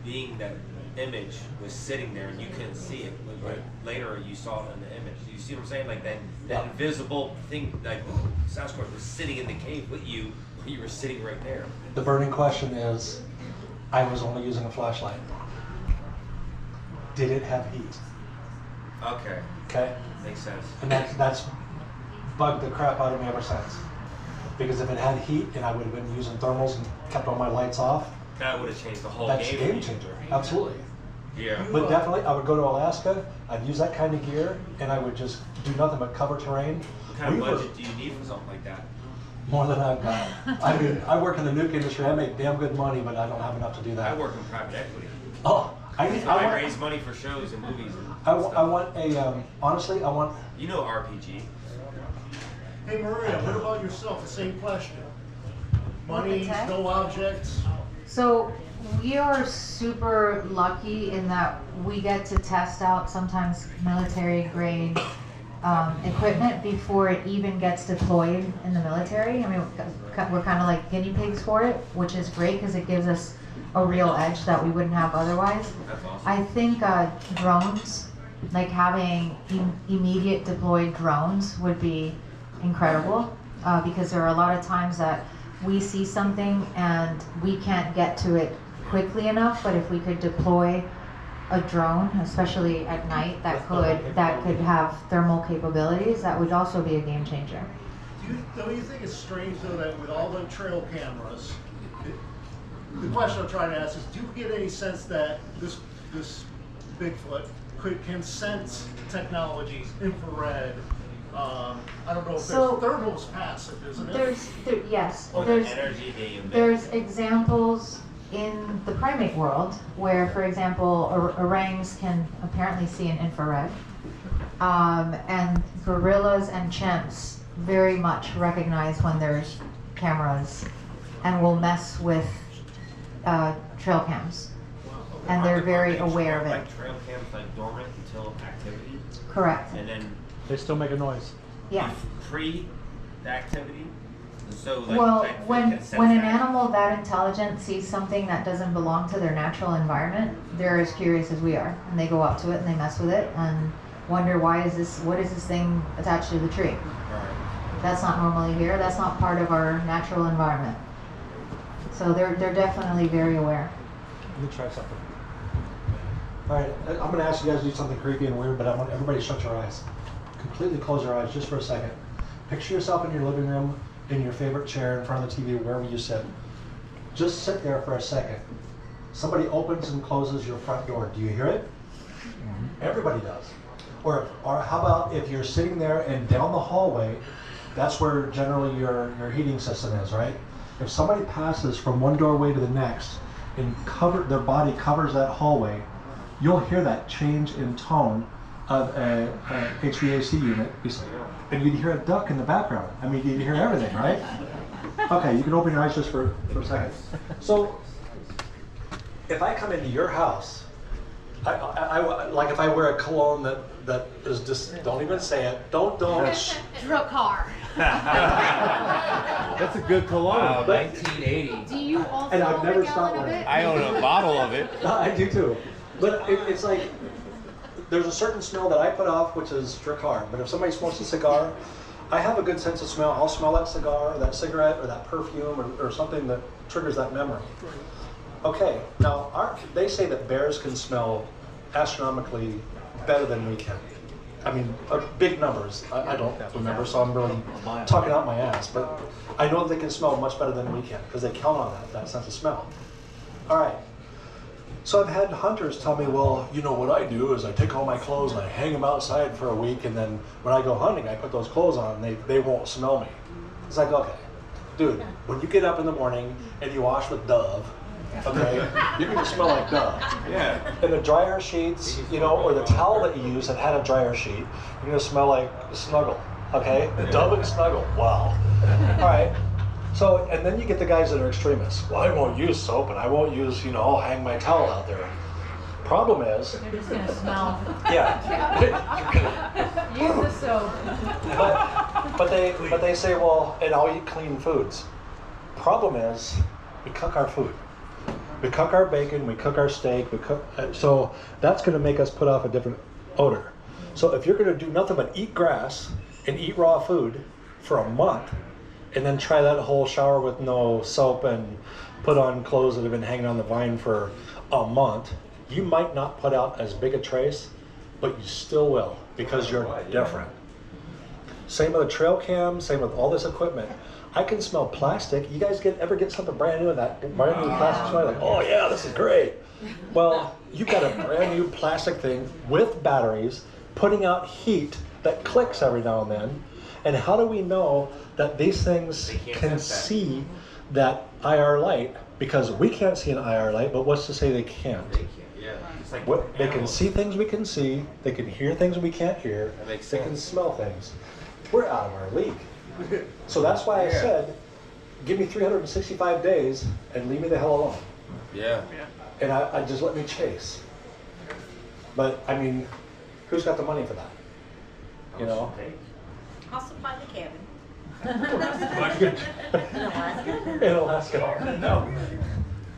being, that image was sitting there and you couldn't see it, but later you saw it in the image. You see what I'm saying? Like that invisible thing, like Sasquatch was sitting in the cave with you, you were sitting right there. The burning question is, I was only using a flashlight. Did it have heat? Okay. Okay? Makes sense. And that's bugged the crap out of me ever since. Because if it had heat and I would have been using thermals and kept all my lights off, that would have changed the whole that's game. That's a game changer. Absolutely. Yeah. But definitely, I would go to Alaska, I'd use that kind of gear, and I would just do nothing but cover terrain. What kind of budget do you need for something like that? More than I've got. I mean, I work in the nuke industry, I make damn good money, but I don't have enough to do that. I work in private equity. Oh, I raise money for shows and movies. I want a, honestly, I want... You know RPG. Hey Mireya, what about yourself? The same question. Money, no objects? So we are super lucky in that we get to test out sometimes military grade equipment before it even gets deployed in the military. I mean, we're kind of like guinea pigs for it, which is great because it gives us a real edge that we wouldn't have otherwise. That's awesome. I think drones, like having immediate deployed drones would be incredible because there are a lot of times that we see something and we can't get to it quickly enough, but if we could deploy a drone, especially at night, that could have thermal capabilities, that would also be a game changer. Don't you think it's strange though that with all the trail cameras, the question I'm trying to ask is, do you get any sense that this Bigfoot can sense technologies, infrared? I don't know if thermal's passive, isn't it? Yes. Oh, There's the energy being there's examples in the primate world, where, for example, orangs can apparently see in infrared, and gorillas and chimps very much recognize when there's cameras and will mess with trail cams. And they're very aware of it. Like trail cams, like dormant until activity. Correct. And then They still make a noise. Yeah. pre the activity. And so like Well, like, when they can sense an that. animal that intelligent sees something that doesn't belong to their natural environment, they're as curious as we are, and they go up to it and they mess with it and wonder what is this thing attached to the tree? That's not normally here. That's not part of our natural environment. So they're definitely very aware. Let me try something. All right, I'm going to ask you guys to do something creepy and weird, but I want everybody to shut your eyes. Completely close your eyes just for a second. Picture yourself in your living room, in your favorite chair, in front of the TV, wherever you sit. Just sit there for a second. Somebody opens and closes your front door. Do you hear it? Everybody does. Or how about if you're sitting there and down the hallway, that's where generally your heating system is, right? If somebody passes from one doorway to the next and their body covers that hallway, you'll hear that change in tone of a HVAC unit, and you'd hear a duck in the background. I mean, you'd hear everything, right? Okay, you can open your eyes just for a second. So, if I come into your house, I like if I wear a cologne that is just, don't even say it, don't. Dracar. That's a good cologne. Wow, 1980. Do you also And I've own never a stopped gallon of one. it? I own a bottle of it. I do too. But it's like, there's a certain smell that I put off, which is Dracar. But if somebody smokes a cigar, I have a good sense of smell. I'll smell that cigar, or that cigarette, or that perfume, or something that triggers that memory. Okay, now they say that bears can smell astronomically better than we can. I mean, big numbers. I don't remember, so I'm really talking out my ass. But I know that they can smell much better than we can because they count on that sense of smell. All right. So I've had hunters tell me, well, you know what I do is I take all my clothes and I hang them outside for a week, and then when I go hunting, I put those clothes on and they won't smell me. It's like, okay, dude, when you get up in the morning and you wash with Dove, okay, you're gonna smell like Dove. Yeah. And the dryer sheets, or the towel that you use that had a dryer sheet, you're gonna smell like Snuggle, okay? Dove and Snuggle, wow. All right. So, and then you get the guys that are extremists. Well, I won't use soap and I won't use, I'll hang my towel out there. Problem is, You're just gonna smell. yeah. Use the soap. But they say, well, and I'll eat clean foods. Problem is, we cook our food. We cook our bacon, we cook our steak, so that's gonna make us put off a different odor. So if you're gonna do nothing but eat grass and eat raw food for a month, and then try that whole shower with no soap and put on clothes that have been hanging on the vine for a month, you might not put out as big a trace, but you still will because you're different. Same with a trail cam, same with all this equipment. I can smell plastic. You guys ever get something brand new in that brand new plastic smell? Like, oh yeah, this is great. Well, you got a brand new plastic thing with batteries, putting out heat that clicks every now and then. And how do we know that these things can see that IR light? Because we can't see an IR light, but what's to say they can't? They can, yeah. It's like They can see things we can see. They can hear things we can't hear. That makes They can sense. smell things. We're out of our league. So that's why I said, give me 365 days and leave me the hell alone. Yeah. And I just let me chase. But I mean, who's got the money for that? I'll supply the cabin. In Alaska. No.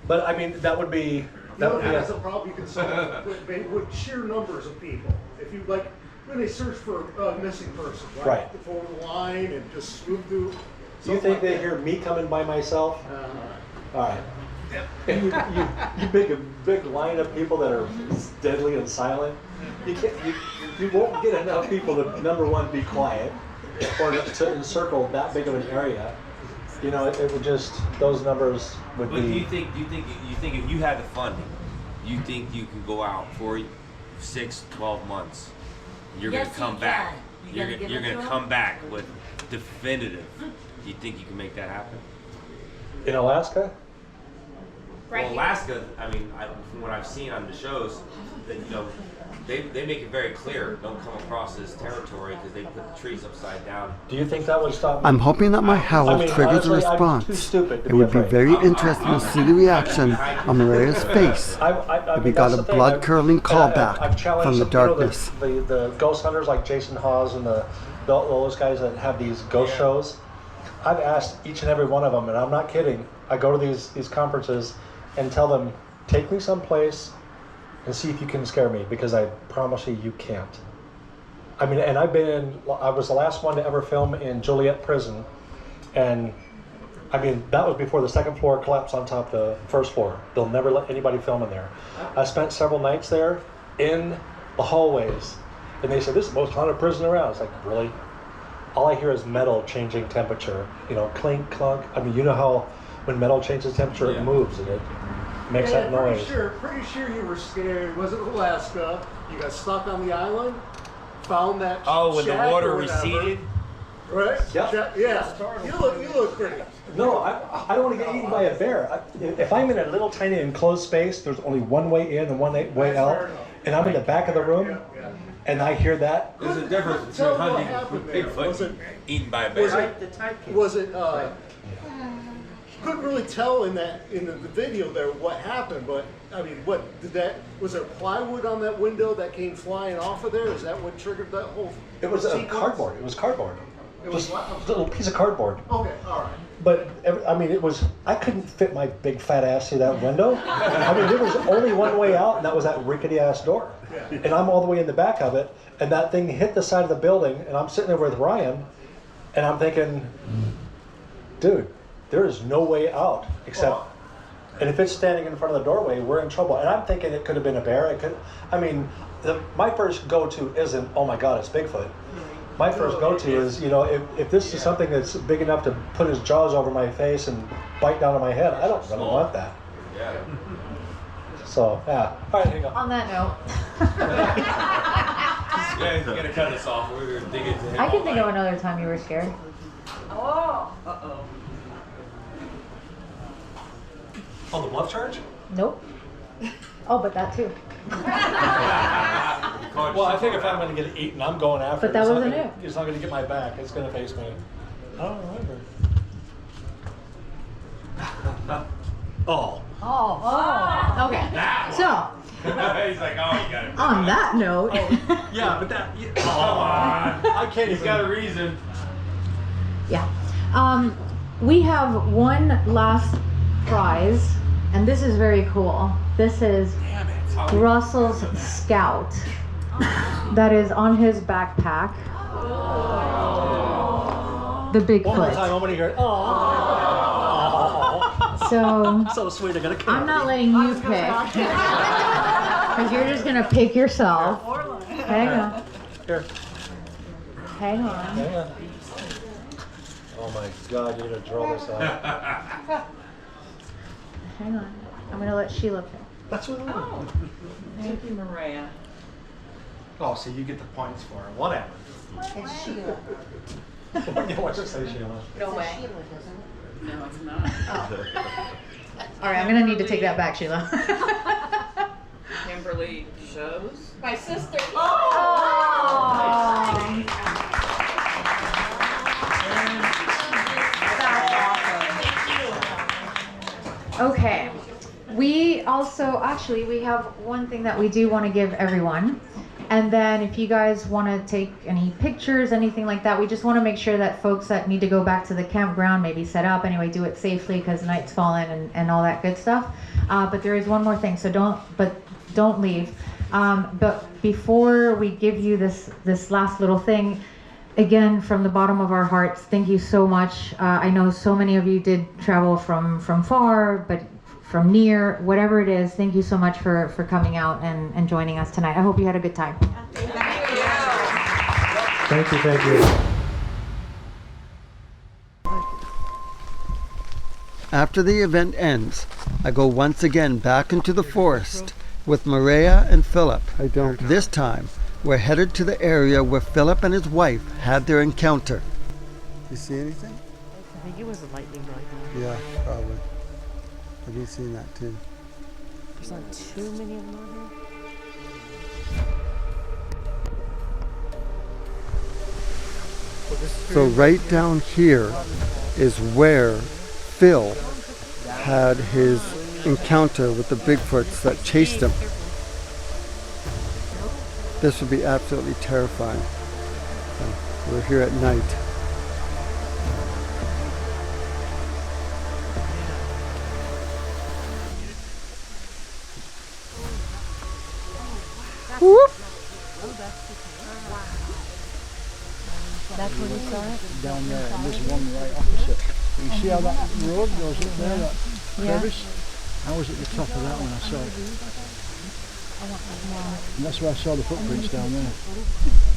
But I mean, that would be. That's a problem you can solve with sheer numbers of people. If you when they search for a missing person, right? Forward the line and just move through. Do you think they hear me coming by myself? All right. And you big line of people that are deadly and silent. You won't get enough people to, number one, be quiet, or to encircle that big of an area. It would just, those numbers would be. But do you think if you had the funding, you think you could go out for 6, 12 months? You're Yes, gonna come you back. can. You're give it gonna to 'em? come back with definitive. You think you can make that happen? In Alaska? Well, Alaska, I mean, from what I've seen on the shows, that they make it very clear, don't come across this territory because they put the trees upside down. Do you think that would stop me? I'm hoping that my howl triggers a honestly, response. I'm too stupid to It would be afraid. very interesting to see the reaction on Mireya's face if we got a blood-curdling callback I've challenged from the some, darkness. the ghost hunters like Jason Hawes and those guys that have these ghost shows. I've asked each and every one of them, and I'm not kidding. I go to these conferences and tell them, take me someplace and see if you can scare me, because I promise you can't. I mean, and I was the last one to ever film in Joliet Prison, and I mean, that was before the second floor collapsed on top of the first floor. They'll never let anybody film in there. I spent several nights there in the hallways, and they said, this is the most haunted prison around. It's like, really? All I hear is metal changing temperature, clink, clunk. I mean, you know how when metal changes temperature, it moves and it makes that noise. Pretty sure you were scared. Was it Alaska? You got stuck on the island, found that when the shack water or whatever, receded? right? Yep. Yeah. You look pretty. No, I don't want to get eaten by a bear. If I'm in a little tiny enclosed space, there's only one way in and one way out, and I'm in the back of the room, and I hear that. There's a difference between hunting with Bigfoot and eaten by a bear. Was it couldn't really tell in the video there what happened, but I mean, was there plywood on that window that came flying off of there? Is that what triggered that whole? It was cardboard. It was cardboard. It was just a little piece of cardboard. Okay, all right. But I mean, I couldn't fit my big fat ass through that window. I mean, there was only one way out, and that was that rickety ass door. And I'm all the way in the back of it, and that thing hit the side of the building, and I'm sitting there with Ryan, and I'm thinking, dude, there is no way out except, and if it's standing in front of the doorway, we're in trouble. And I'm thinking it could have been a bear. My first go-to isn't, oh my God, it's Bigfoot. My first go-to is, if this is something that's big enough to put his jaws over my face and bite down on my head, I don't really want that. Yeah. So, yeah. All right, here you go. On that note. Yeah, you gotta cut this off. We're gonna dig into him. I can think of another time you were scared. Oh. Oh, the bluff charge? Nope. Oh, but that too. Well, I think if I'm going to get eaten, I'm going after But that wasn't it. It's not going to get my back. It's going to face me. I don't remember. Oh. Oh. Okay. So. He's like, oh, you got it. On that note. Yeah, but that. Come on. I can't. He's got a reason. Yeah. We have one last prize, and this is very cool. This is Russell's Scout that is on his backpack. The Bigfoot. One more time, I want to hear it. So sweet. I'm not letting you pick because you're just gonna pick yourself. Hang on. Here. Hang on. Hang on. Oh my God, you're gonna draw this out. Hang on. I'm gonna let Sheila pick. That's what I want. Thank you, Mireya. Oh, so you get the points for it. Whatever. It's Sheila. What's it say, Sheila? No way. No, it's not. All right, I'm gonna need to take that back, Sheila. Kimberly shows. My sister. Okay. We have one thing that we do want to give everyone. And then if you guys want to take any pictures, anything like that, we just want to make sure that folks that need to go back to the campground, maybe set up, anyway, do it safely because night's fallen and all that good stuff. But there is one more thing, so don't leave. But before we give you this last little thing, again, from the bottom of our hearts, thank you so much. I know so many of you did travel from far, but from near, whatever it is, thank you so much for coming out and joining us tonight. I hope you had a good time. Thank you. After the event ends, I go once again back into the forest with Mireya and Philip. This time, we're headed to the area where Philip and his wife had their encounter. You see anything? I think it was a lightning rod. Yeah, probably. Have you seen that too? There's not too many of them out here. So right down here is where Phil had his encounter with the Bigfoots that chased him. This would be absolutely terrifying. We're here at night. Whoop! That's where you saw it? Down there, and there's one right opposite. You see how that road goes up there, that crevice? I was at the top of that when I saw it. And that's where I saw the footprints down there.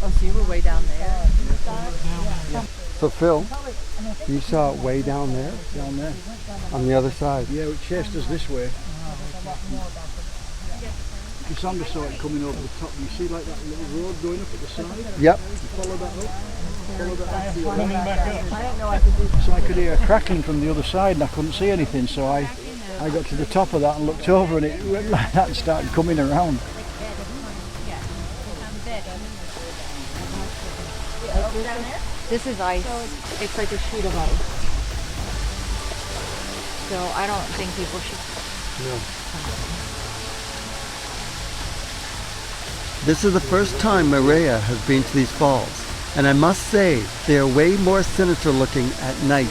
Oh, so you were way down there? So Phil, you saw it way down there? Down there. On the other side? Yeah, it chased us this way. Cassandra saw it coming over the top. You see like that little road going up at the side? Yep. You follow that up. Follow that up. Coming back up. I didn't know I could do that. So I could hear a cracking from the other side and I couldn't see anything. So I got to the top of that and looked over and it went like that and started coming around. This is ice. It's like a sheet of ice. So I don't think people should. No. This is the first time Mireya has been to these falls, and I must say they are way more sinister looking at night.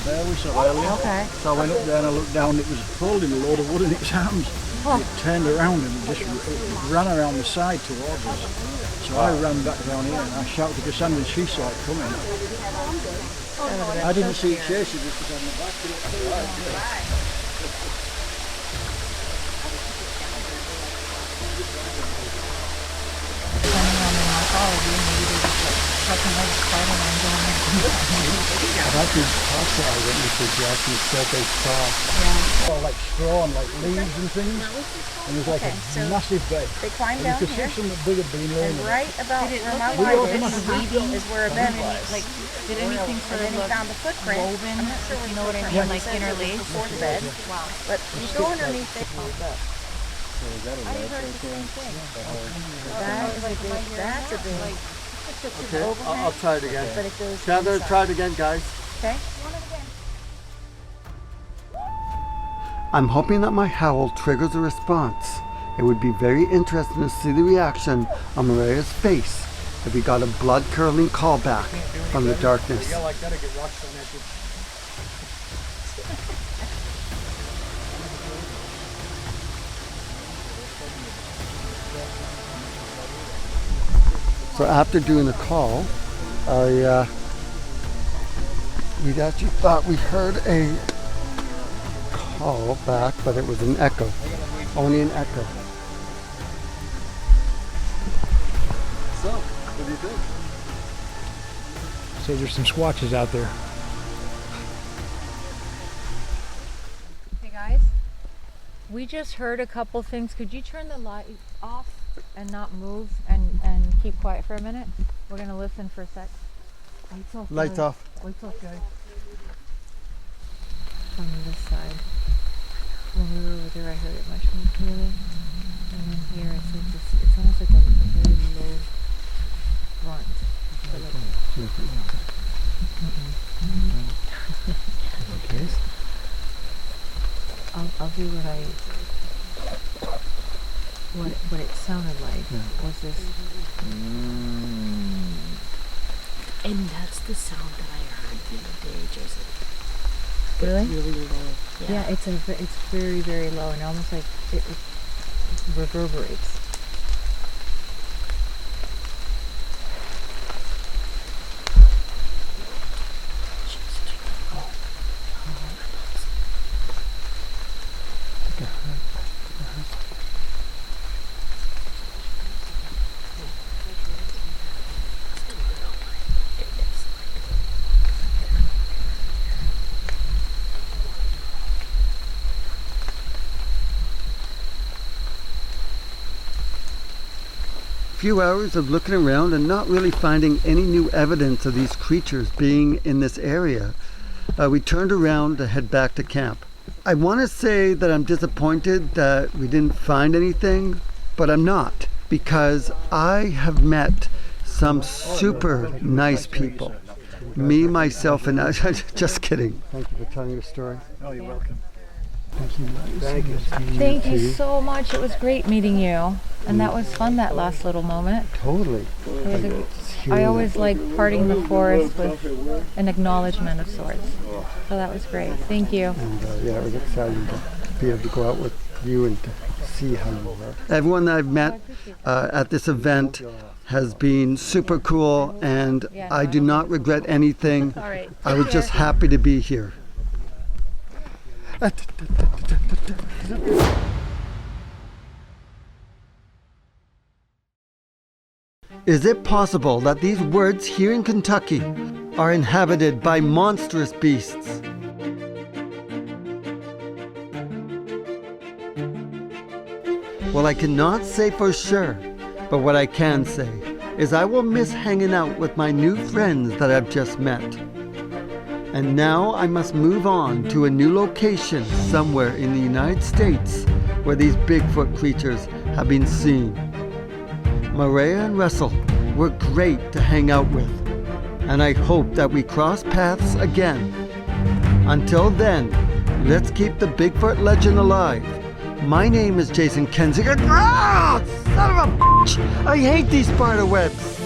There we saw earlier. Okay. So I went up there and I looked down, it was holding a load of wood in its arms. Oh. It turned around and it just ran around the side towards us. So I ran back down here and I shouted to Cassandra and she saw it coming. I didn't see it chasing us because I'm back to That is also eyewitnesses who actually said they saw. all like straw and like leaves and things. And it was like a massive bed. They climbed and down you could here. see something big had been laying And there. right about where my We wife were is, weaving is where a bed was. Like, did anything sort And of then he look found the footprint. woven? I'm not sure what You know what I the mean? footprint Like was. It says it was interlaced? before the bed. Wow. But you go underneath it. So is that a I ledge heard right the there? same thing. That is a big, that's a big. Okay, I'll try it again. But it goes Gather, inside. try it again, guys. Okay? I'm hoping that my howl triggers a response. It would be very interesting to see the reaction on Mireya's face if we got a blood-curdling callback from the darkness. Yeah, like that, I get rocks on that. So after doing the call, we actually thought we heard a call back, but it was an echo. Only an echo. So, what do you think? So there's some squatches out there. Hey guys, we just heard a couple things. Could you turn the light off and not move and keep quiet for a minute? We're gonna listen for a sec. Lights off. Lights guys. off. Lights off, guys. From this side. When we were over there, I heard it much more clearly. And then here, it's almost like a very low grunt. But like, Okay. I'll do what it sounded like. Was this? And that's the sound that I heard the other day, Joseph. Really? Really low. Yeah, it's very, very low and almost like it reverberates. few hours of looking around and not really finding any new evidence of these creatures being in this area, we turned around to head back to camp. I want to say that I'm disappointed that we didn't find anything, but I'm not, because I have met some super nice people. Me, myself, and I. Just kidding. Thank you for telling your story. Oh, you're welcome. Thank you. Thank you. Thank you so much. It was great meeting you. And that was fun, that last little moment. Totally. I always like parting the forest with an acknowledgement of sorts. So that was great. Thank you. And yeah, it was exciting to be able to go out with you and to see how you were. Everyone that I've met at this event has been super cool, and I do not regret anything. All right. I was just happy to be here. Is it possible that these woods here in Kentucky are inhabited by monstrous beasts? Well, I cannot say for sure, but what I can say is I will miss hanging out with my new friends that I've just met. And now I must move on to a new location somewhere in the United States where these Bigfoot creatures have been seen. Mireya and Russell were great to hang out with, and I hope that we cross paths again. Until then, let's keep the Bigfoot legend alive. My name is Jason Kensinger. Ah! Son of a bitch! I hate these spider webs!